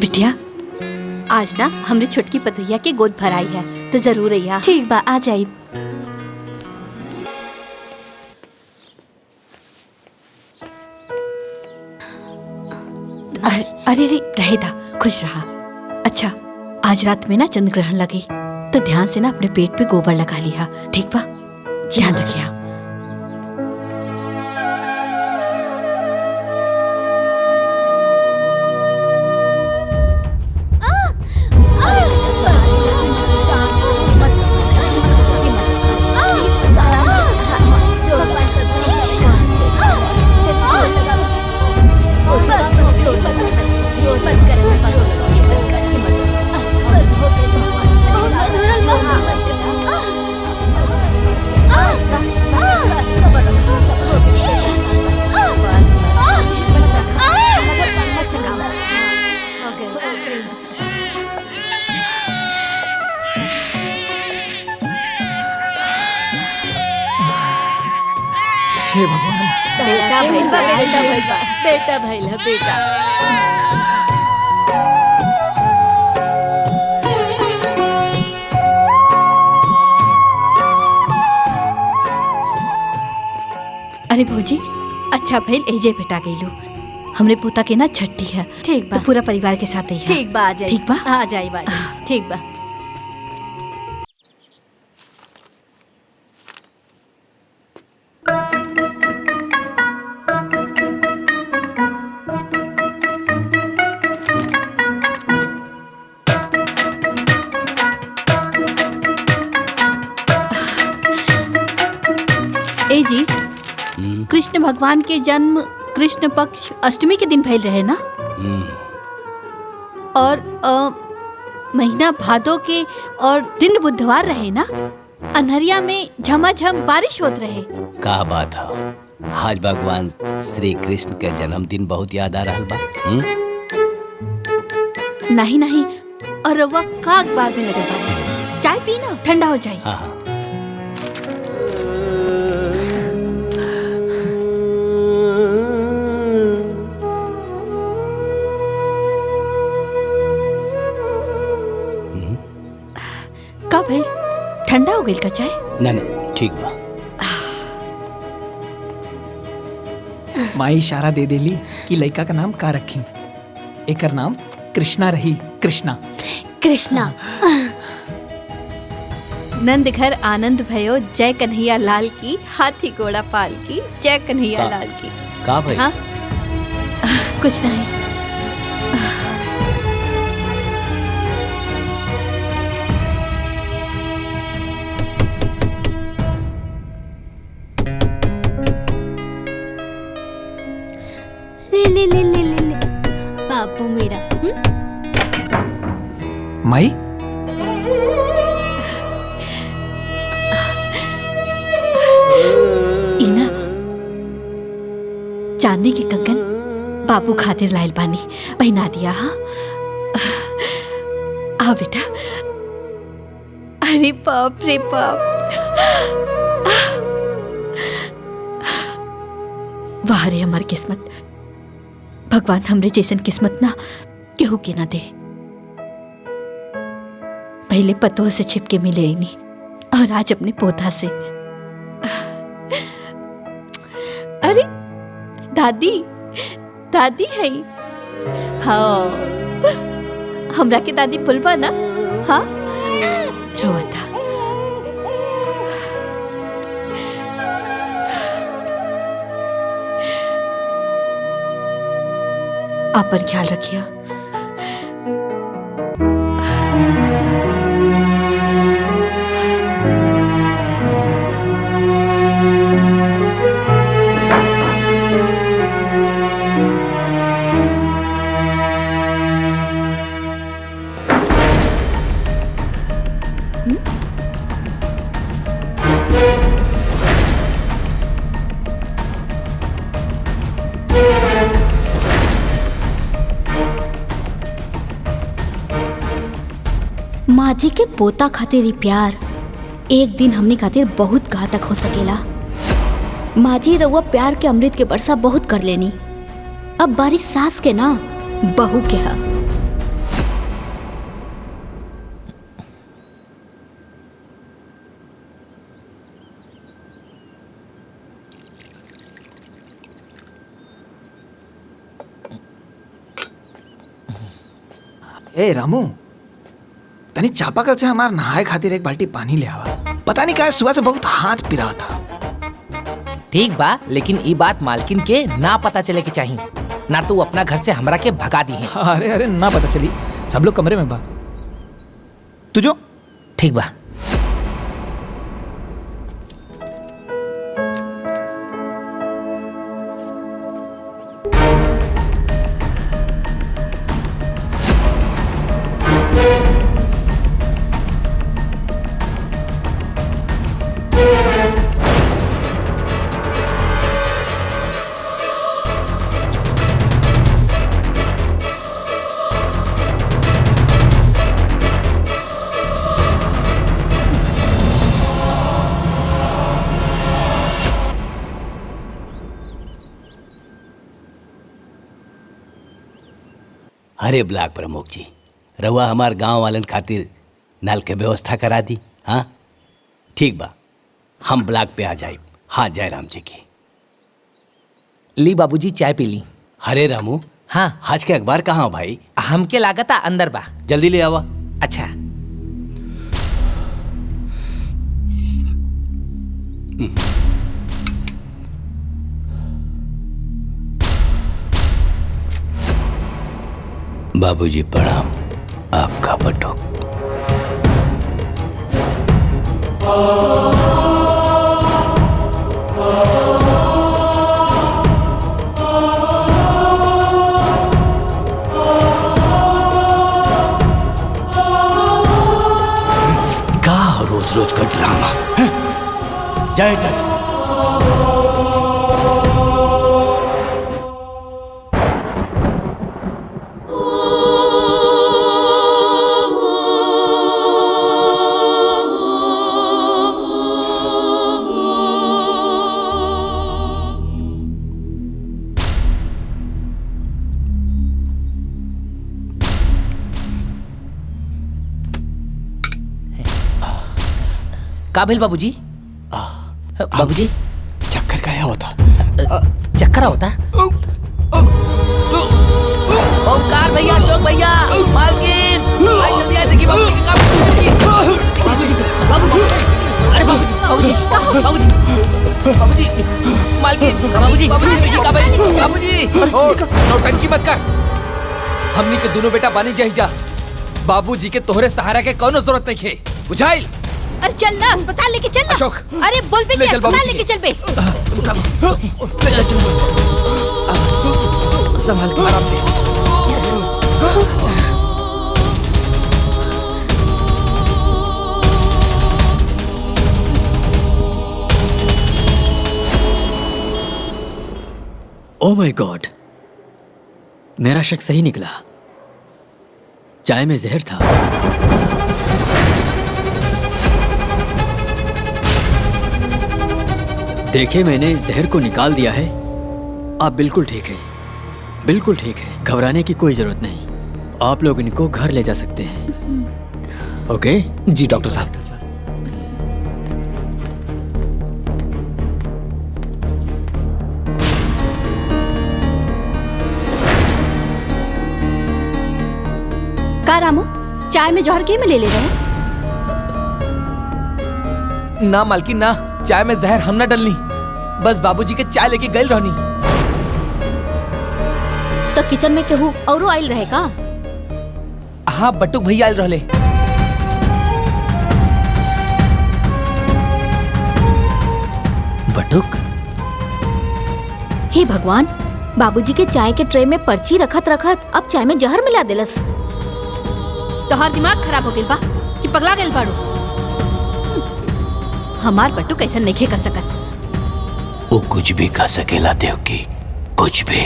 बिटिया आज ना हमने छुटकी पतोहिया के गोद भराई है तो जरूर अइहा। ठीक बा, आ जाई। अरे रे रहेदा, खुश रहा। अच्छा आज रात में ना चंद्र ग्रहण लगी तो ध्यान से ना अपने पेट पे गोबर लगा लिया, ठीक बा? ध्यान रखिया। हे भगवान, बेटा भैला, बेटा भैला, बेटा भैला, बेटा। अरे भौजी, अच्छा भइल एजे भेटा गइलू। हमरे पोता के ना छठी है, ठीक बा। तो पूरा परिवार के साथ अइहा। ठीक बा, आ जाई। ठीक बा? आ जाई बा, ठीक बा। ए जी, कृष्ण भगवान के जन्म कृष्ण पक्ष अष्टमी के दिन भइल रहे ना? और महीना भादो के और दिन बुधवार रहे ना? अनहरिया में झमाझम बारिश होत रहे। का बात है, आज भगवान श्री कृष्ण के जन्मदिन बहुत याद आ रहा बा। नहीं नहीं, और रउआ का अखबार में लगल बा? चाय पी ना, ठंडा हो जाए। हाँ हाँ। का भइल, ठंडा हो गइल का चाय? ना ना, ठीक बा। माई इशारा दे देली कि लड़का का नाम का रखी। एकर नाम कृष्णा रही, कृष्णा। कृष्णा। नंद घर आनंद भयो, जय कन्हैया लाल की, हाथी घोड़ा पाल की, जय कन्हैया लाल की। का भाई? हाँ कुछ नहीं। ले ले ले ले ले ले बापू मेरा। माई इना चांदी के कंगन बाबू खातिर लाइल बानी, पहना दिया। हाँ आ बेटा। अरे बाप रे बाप, वाह रे हमार किस्मत। भगवान हमरे जैसन किस्मत ना केहू के ना दे। पहले पतों से छिपके मिले ही नहीं, और आज अपने पोता से। अरे दादी, दादी है। हाँ हमरा के दादी पुलबा ना? हाँ रोता। आपन ख्याल रखिया। माँ जी के पोता खातिर प्यार एक दिन हमने खातिर बहुत घातक हो सकेला। माँ जी रउआ प्यार के अमृत के बरसा बहुत कर लेनी, अब बारिश सास के ना बहू के हा। ए रामू, तनी चापाकल से हमार नहाए खातिर एक बाल्टी पानी ले आवा। पता नहीं क्या सुबह से बहुत हाथ पिरा था। ठीक बा, लेकिन ई बात मालकिन के ना पता चले के चाहिए, ना तो अपना घर से हमरा के भगा दी है। अरे अरे ना पता चली, सब लोग कमरे में बा। तू जो। ठीक बा। अरे ब्लॉक प्रमुख जी, रउआ हमार गांव वालन खातिर नल के व्यवस्था करा दी। हाँ ठीक बा, हम ब्लॉक पे आ जाए। हाँ जय राम जी की। ली बाबूजी चाय पी ली। अरे रामू, हाँ आज के अखबार कहाँ भाई? हमके लागता अंदर बा। जल्दी ले आवा। अच्छा। बाबूजी प्रणाम। आपका बटुक। का रोज रोज का ड्रामा। जय जय। काबिल बाबूजी। बाबूजी चक्कर का होता? चक्कर होता? ओमकार भैया, अशोक भैया, मालकिन, भाई जल्दी आए। देखिए बाबूजी के बाबूजी, मालकिन, बाबूजी, देखिए काबिल, बाबूजी। नौटंकी मत कर। हमनी के दोनों बेटा बानी जाही जा। बाबूजी के तोहरे सहारा के कोनो जरूरत नहीं है। बुझाइल? अरे चल ना, अस्पताल लेके चल ना। अशोक, अरे बोल पे ले चल बाबूजी लेके चल बे। ले चल संभाल के आराम से। ओह माय गॉड, मेरा शक सही निकला। चाय में जहर था। देखे, मैंने जहर को निकाल दिया है। आप बिल्कुल ठीक है, बिल्कुल ठीक है। घबराने की कोई जरूरत नहीं। आप लोग इनको घर ले जा सकते हैं। ओके? जी डॉक्टर साहब। का रामू, चाय में जहर के में ले रहे? ना मालकिन ना, चाय में जहर हम ना डलनी, बस बाबूजी के चाय लेके गई रहनी। तो किचन में केहू औरो आइल रहे का? हाँ, बटुक भैया आइल रहले। बटुक? हे भगवान, बाबूजी के चाय के ट्रे में पर्ची रखत रखत अब चाय में जहर मिला देलस। तोहार दिमाग खराब हो गइल बा कि पगला गइल बाड़ू? हमार बट्टू कैसे नहीं कर सकत। वो कुछ भी खा सकेला देवकी, कुछ भी।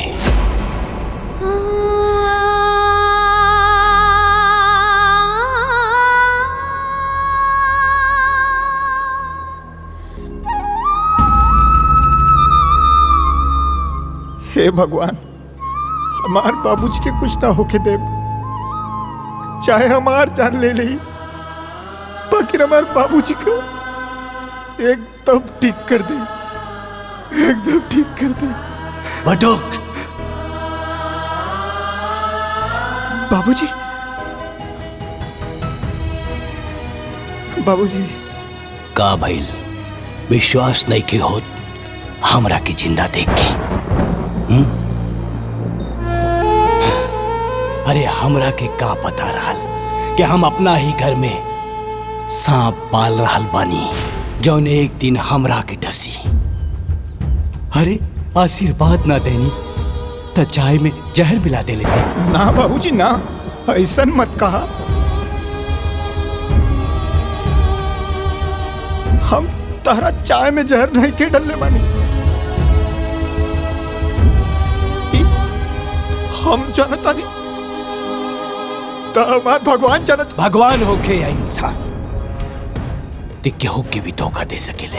हे भगवान, हमार बाबूजी के कुछ ना होके देव। चाहे हमार जान ले ली, बाकी हमार बाबूजी को एकदम ठीक कर दे, एकदम ठीक कर दे। बटुक! बाबूजी, बाबूजी। का भइल? विश्वास नहीं के होत हमरा की जिंदा देख के? अरे हमरा के का पता रहल कि हम अपना ही घर में सांप पाल रहल बानी जौन एक दिन हमरा के डसी। अरे आशीर्वाद ना देनी तो चाय में जहर मिला दे लेते। ना बाबूजी ना, ऐसा मत कहा। हम तारा चाय में जहर नहीं के डलने बानी। हम जानता नहीं तो हमार भगवान जानत। भगवान होके या इंसान ते केहू के भी धोखा दे सकेले।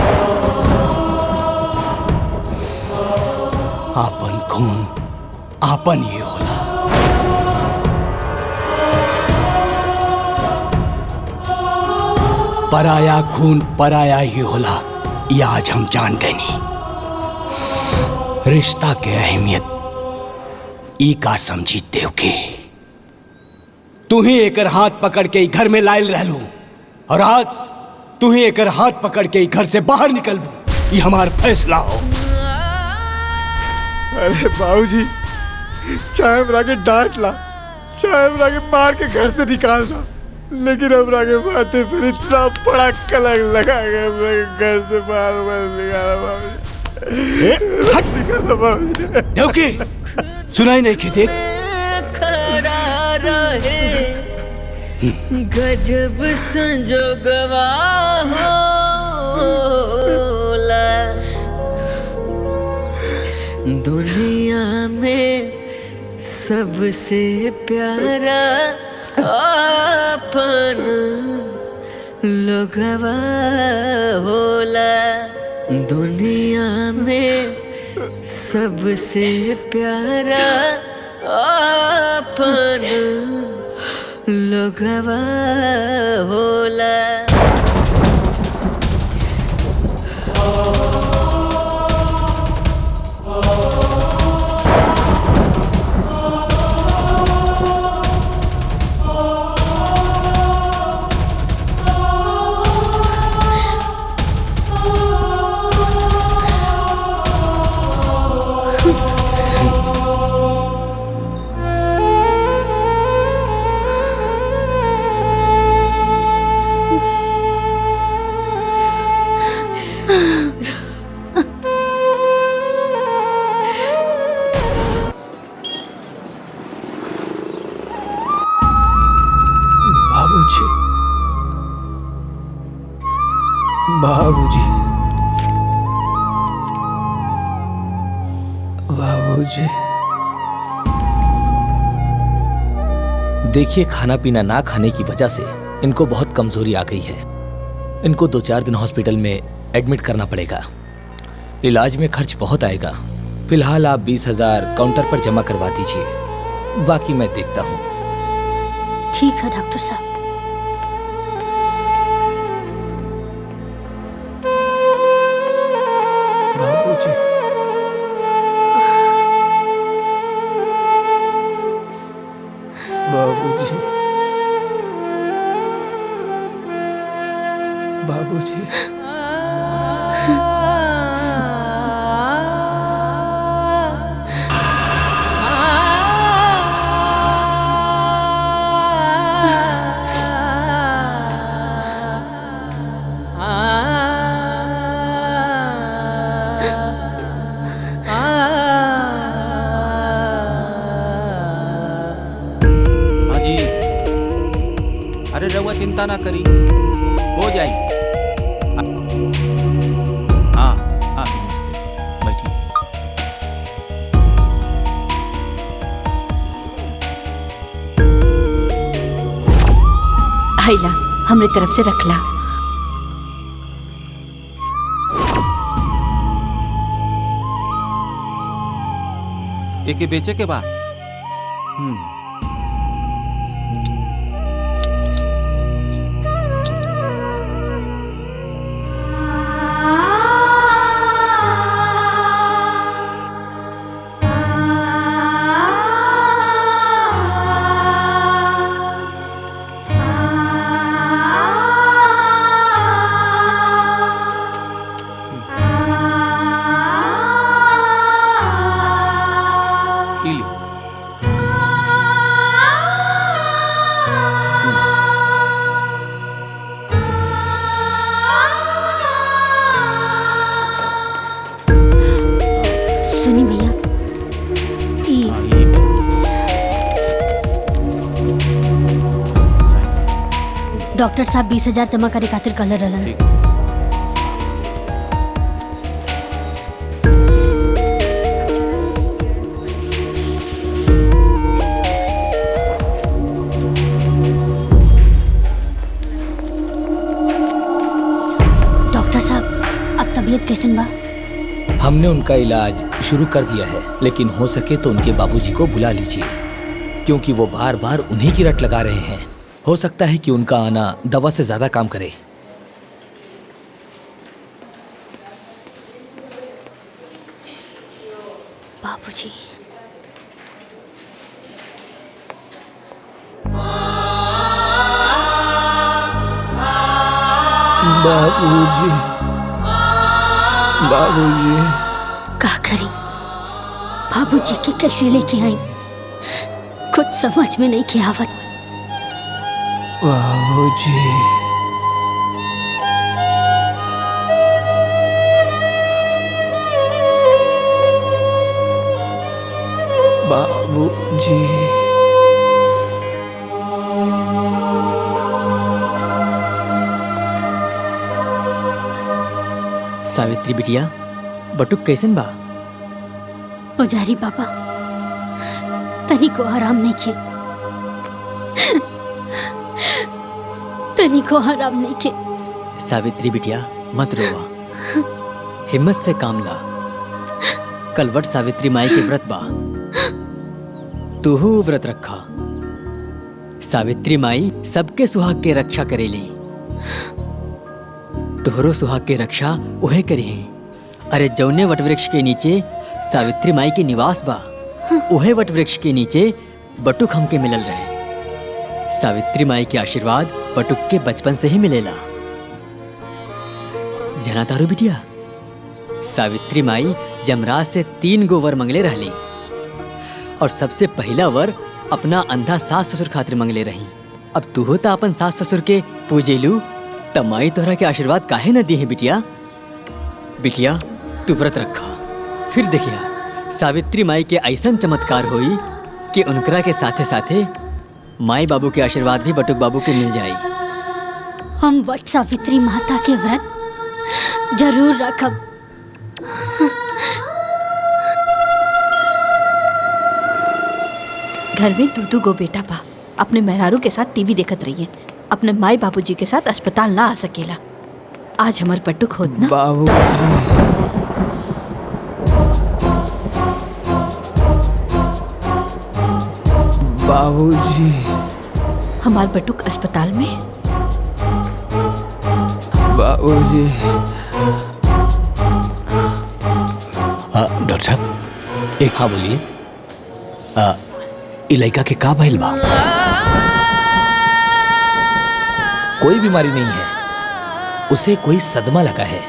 आपन खून आपन ही होला। पराया खून पराया ही होला, ये आज हम जान गए नहीं। रिश्ता के अहमियत ई का समझी देव के। तू ही एकर हाथ पकड़ के घर में लायल रहलू और आज तू ही एकर हाथ पकड़ के घर से बाहर निकलबू। ये हमार फैसला हो। अरे बाबूजी, चाहे हमरा के डांट ला, चाहे हमरा के मार के घर से निकाल ला, लेकिन हमरा के माथे पर इतना बड़ा कलंक लगा के हमरा के घर से बाहर निकाला बाबूजी। हट निकाला बाबूजी। देवकी, सुनाई नहीं कि देख खड़ा रहे गजब संजोगवा होला। दुनिया में सबसे प्यारा अपन लोगवा होला। दुनिया में सबसे प्यारा अपन लोगवा होला। बाबूजी, बाबूजी। देखिए, खाना पीना ना खाने की वजह से इनको बहुत कमजोरी आ गई है। इनको 2-4 दिन हॉस्पिटल में एडमिट करना पड़ेगा। इलाज में खर्च बहुत आएगा। फिलहाल आप 20,000 काउंटर पर जमा करवा दीजिए, बाकी मैं देखता हूँ। ठीक है डॉक्टर साहब। बाबूजी, बाबूजी, बाबूजी। अरे रउआ चिंता ना करी, हो जाई। हाँ हाँ, बैठिए। हाइला हमरे तरफ से रखला। एके बेचे के बा। पी ली। सुनी भैया, डॉक्टर साहब 20,000 जमा करे खातिर कहले रहलन। डॉक्टर साहब, अब तबीयत कैसन बा? हमने उनका इलाज शुरू कर दिया है, लेकिन हो सके तो उनके बाबूजी को बुला लीजिए, क्योंकि वो बार बार उन्हीं की रट लगा रहे हैं। हो सकता है कि उनका आना दवा से ज्यादा काम करे। बाबूजी, बाबूजी, बाबूजी। का करी? बाबूजी के कैसे लेके आई, कुछ समझ में नहीं के आवत। बाबूजी, बाबूजी। सावित्री बिटिया, बटुक कैसन बा? पुजारी बाबा, तनी को आराम नहीं खे, तनी को आराम नहीं खे। सावित्री बिटिया मत रोवा, हिम्मत से काम ला। कल वट सावित्री माई के व्रत बा, तूहू व्रत रखा। सावित्री माई सबके सुहाग के रक्षा करेली, तोहरो सुहाग के रक्षा उहे करी। अरे जौने वटवृक्ष के नीचे सावित्री माई के निवास बा, उहे वटवृक्ष के नीचे बटुक हमके मिलल रहे। सावित्री माई के आशीर्वाद बटुक के बचपन से ही मिलेला। जना तारू बिटिया, सावित्री माई यमराज से 3 गो वर मंगले रहली, और सबसे पहला वर अपना अंधा सास ससुर खातिर मंगले रही। अब तू होता अपन सास ससुर के पूजेलू, तब माई तोहरा के आशीर्वाद काहे न दी है बिटिया। बिटिया तू व्रत रखा, फिर देखिया सावित्री माई के ऐसा चमत्कार होई कि उनकरा के साथे साथे माई बाबू के आशीर्वाद भी बटुक बाबू के मिल जाई। हम वट सावित्री माता के व्रत जरूर रखब। घर में 2 गो बेटा बा, अपने मेहरारू के साथ टीवी देखत रहिए, अपने माई बाबूजी के साथ अस्पताल ना आ सकेला। आज हमार बटुक होत ना। बाबूजी, हमार बटुक अस्पताल में। बाबूजी। डॉक्टर साहब, एक हाँ बोलिए, इलाका के का भइल बा? कोई बीमारी नहीं है, उसे कोई सदमा लगा है,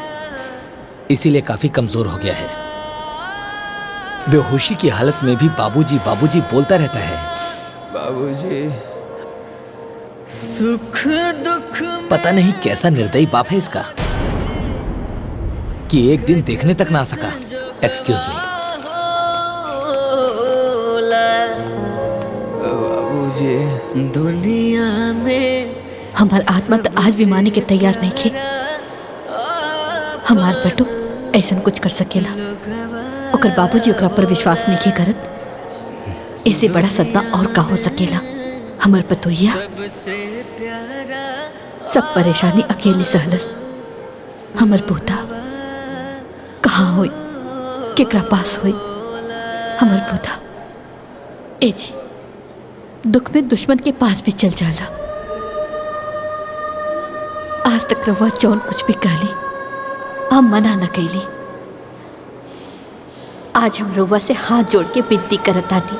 इसीलिए काफी कमजोर हो गया है। बेहोशी की हालत में भी बाबूजी बाबूजी बोलता रहता है। बाबूजी, सुख दुख पता नहीं कैसा निर्दयी बाप है इसका कि एक दिन देखने तक ना आ सका। Excuse me. बाबूजी, दुनिया में हमार आत्मा तो आज भी माने के तैयार नहीं खे। हमार बटुक ऐसा कुछ कर सकेला, ओकर बाबूजी ओकरा पर विश्वास नहीं खे करत। इससे बड़ा सदमा और का हो सकेला। हमार पतोहिया सब परेशानी अकेले सहलस। हमार पोता कहाँ होई, केकरा पास होई? हमार पोता ए जी दुख में दुश्मन के पास भी चल जाला। आज तक रवा जौन कुछ भी कहली हम मना न कैली। आज हम रवा से हाथ जोड़ के विनती करतानी,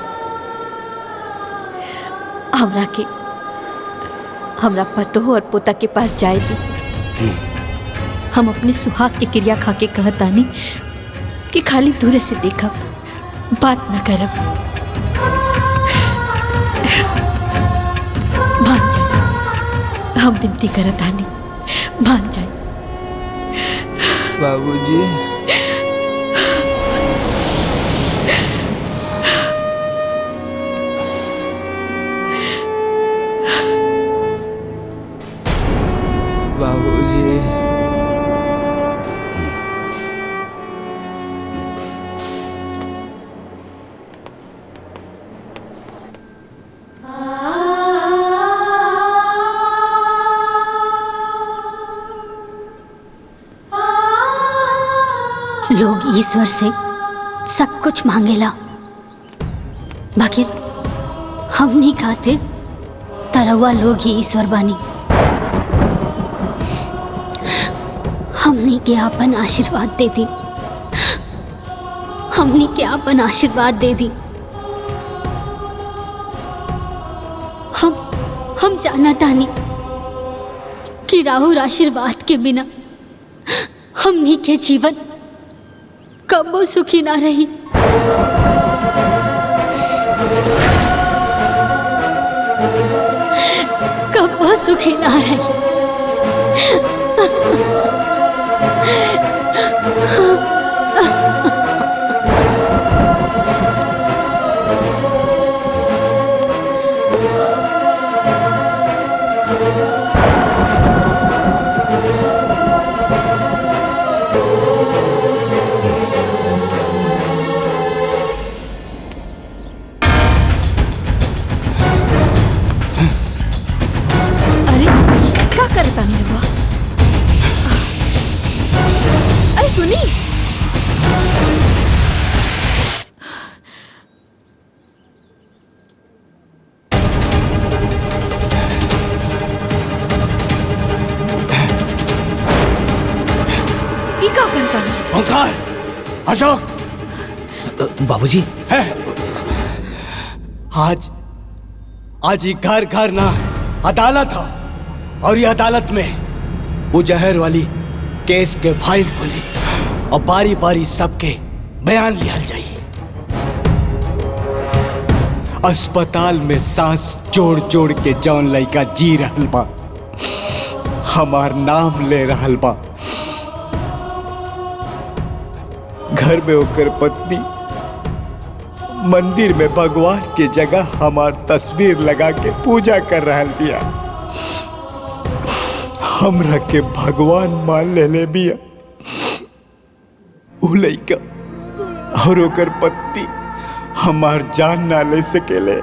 हमरा पतो और पोता के पास जाए दी। हम अपने सुहाग के क्रिया खा के कहतानी कि खाली दूर से देखब, बात न करब। हम विनती करत आनी, मान जाए। बाबूजी। बाबूजी। लोग ईश्वर से सब कुछ मांगेला, बाकी हमनी खातिर तरवा लोग ही ईश्वर बानी। हमनी के आपन आशीर्वाद दे दी, हमनी के आपन आशीर्वाद दे दी। हम जाना तानी कि राहुल आशीर्वाद के बिना हमनी के जीवन कबो सुखी ना रही। कबो सुखी ना रही। करता मेरे को। अरे सुनी, ये क्या करता है? ओंकार, अशोक। बाबूजी है आज ये घर घर ना अदालत हो, और ये अदालत में वो जहर वाली केस के फाइल खुली और बारी बारी सबके बयान लिहल जाई। अस्पताल में सांस जोड़ जोड़ के जौन लड़का जी रहल बा, हमार नाम ले रहल बा। घर में होकर पत्नी मंदिर में भगवान के जगह हमार तस्वीर लगा के पूजा कर रहल बिया। हमरा के भगवान मान ले बिया। उ लइका और ओकर पत्नी हमार जान ना ले सकेले।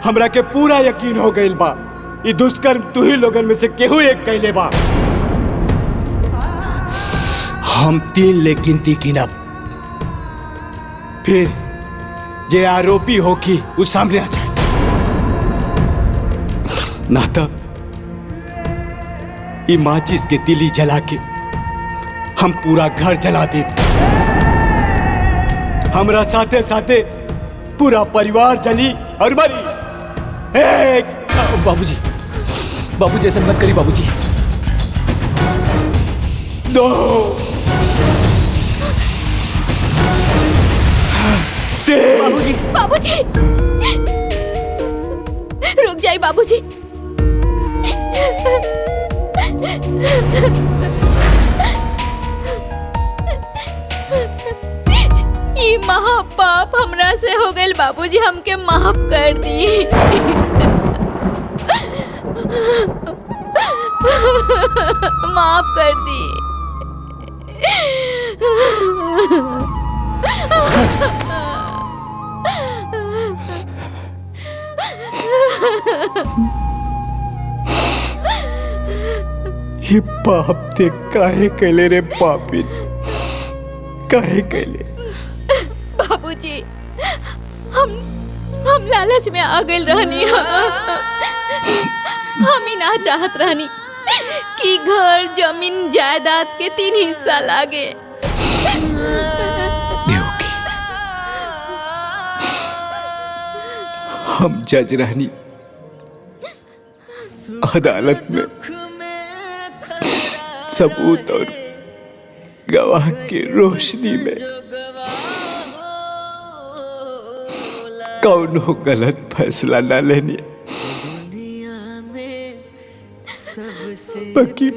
हमरा के पूरा यकीन हो गइल बा ये दुष्कर्म तू ही लोगन में से केहू एक कैले बा। हम 3 ले गिनती गिनब, फिर जे आरोपी होगी वो सामने आ जाए। नाता ये माचिस के तिली जला के हम पूरा घर जला दे। हमरा साथे साथे पूरा परिवार जली और मरी। एक बाबूजी ऐसा मत करिए बाबूजी। 2 3 बाबूजी रुक जाइए बाबूजी। ये महापाप हमरा से हो गए बाबूजी, हमके माफ कर दी। माफ कर दी। ये पाप ते काहे कैले रे पापी, काहे कैले? बाबूजी हम लालच में आ गए रहनी। हम ही ना चाहत रहनी कि घर जमीन जायदाद के 3 हिस्सा लागे। हम जज रहनी, अदालत में सबूत और गवाह की रोशनी में कौनो गलत फैसला न लेनी। बाकी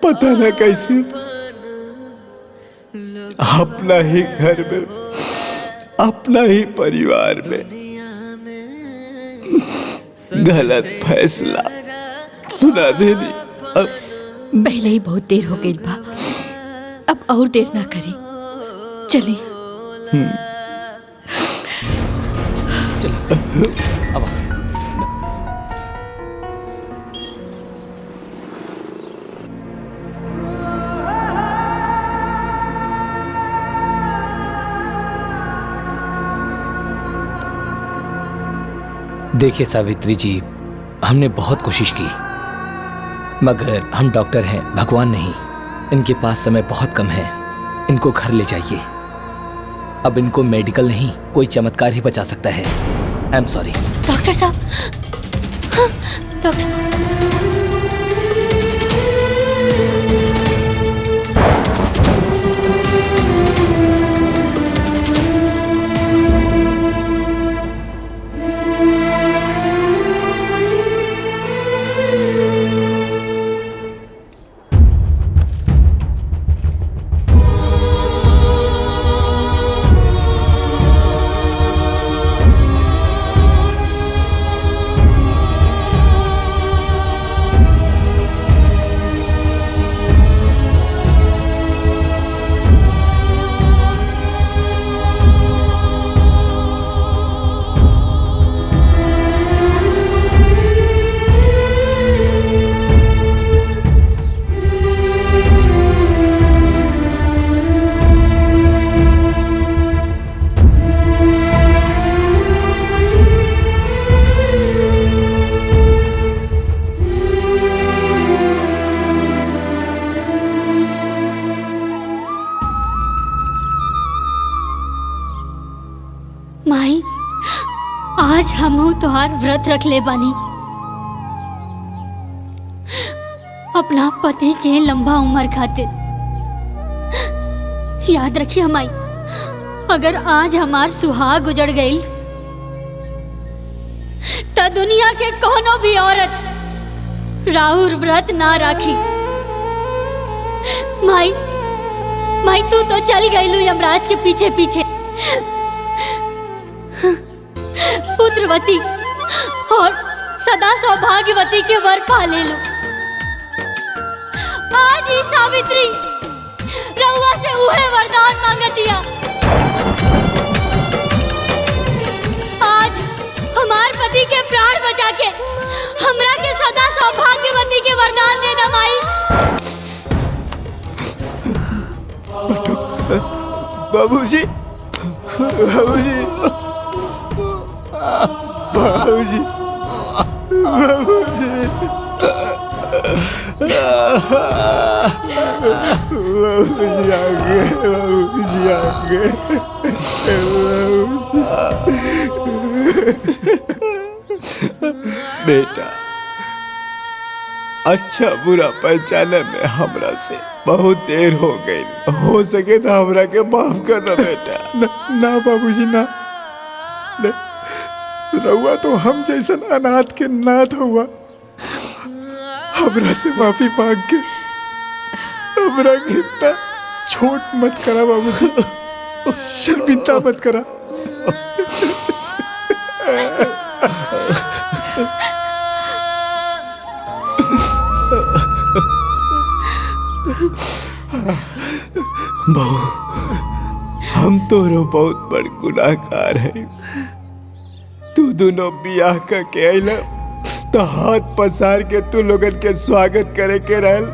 पता ना कैसे अपना ही घर में, अपना ही परिवार में गलत फैसला सुना देनी। अब पहले ही बहुत देर हो गई बा, अब और देर ना करी, चली। चलो अब देखिए सावित्री जी, हमने बहुत कोशिश की, मगर हम डॉक्टर हैं, भगवान नहीं। इनके पास समय बहुत कम है, इनको घर ले जाइए। अब इनको मेडिकल नहीं, कोई चमत्कार ही बचा सकता है। I am sorry. डॉक्टर साहब, हाँ, डॉक्टर माई, आज हमहू तोहार व्रत रख ले बानी। अपना पति के लंबा उम्र खातिर याद रखिए माई, अगर आज हमार सुहाग उजड़ गई तो दुनिया के कोनो भी औरत राहुल व्रत ना राखी। माई, माई तू तो चल गई यमराज के पीछे पीछे, पुत्रवती और सदा सौभाग्यवती के वर पा ले लो। आज ही सावित्री रउआ से उहे वरदान मांगतिया। आज हमार पति के प्राण बचा के हमरा के सदा सौभाग्यवती के वरदान देना माई। बाबूजी, बाबूजी, बाबूजी, बाबूजी, बाबूजी आ गए, बाबूजी आ गए। बेटा, अच्छा बुरा पहचाने में हमरा से बहुत देर हो गई, हो सके तो हमरा के माफ करना बेटा। ना बाबूजी ना, रहुआ तो हम जैसन अनाथ के नाथ हुआ। हमरा से माफी मांग के हमरा के इतना छोट मत करा बाबूजी, शर्मिंदा मत करा। बहू, हम तोरो बहुत बड़ गुनाहगार है। तू दोनों बियाह का के आइला तो हाथ पसार के तू लोगन के स्वागत करे के रहल,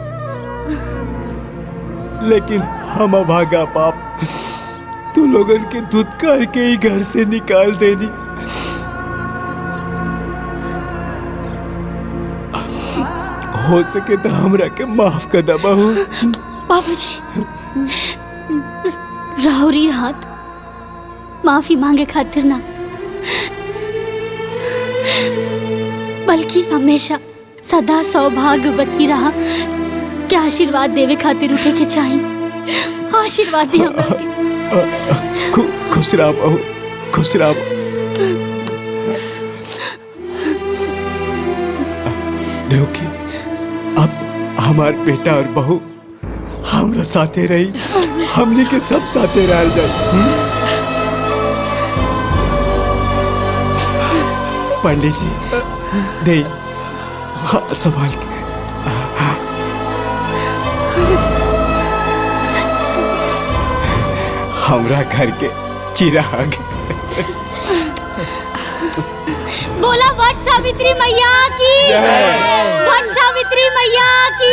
लेकिन हम अभागा बाप तू लोगन के धुतकार के ही घर से निकाल देनी। हो सके तो हमरा के माफ कर दा बहू। बाबूजी, राहुरी हाथ माफी मांगे खातिर ना, बल्कि हमेशा सदा सौभाग्यवती रहा के आशीर्वाद देवे खातिर उठे के चाहिए। आशीर्वाद दी हमरा के। खुश रह बहू, खुश रह। देवकी, हमार बेटा और बहू हमरा साथे रही, हमने के सब साथे रह जाए। पंडित जी नहीं, हाँ, संभाल के। हमरा घर के चिराग। बोला वट सावित्री मैया की, वट सावित्री मैया की।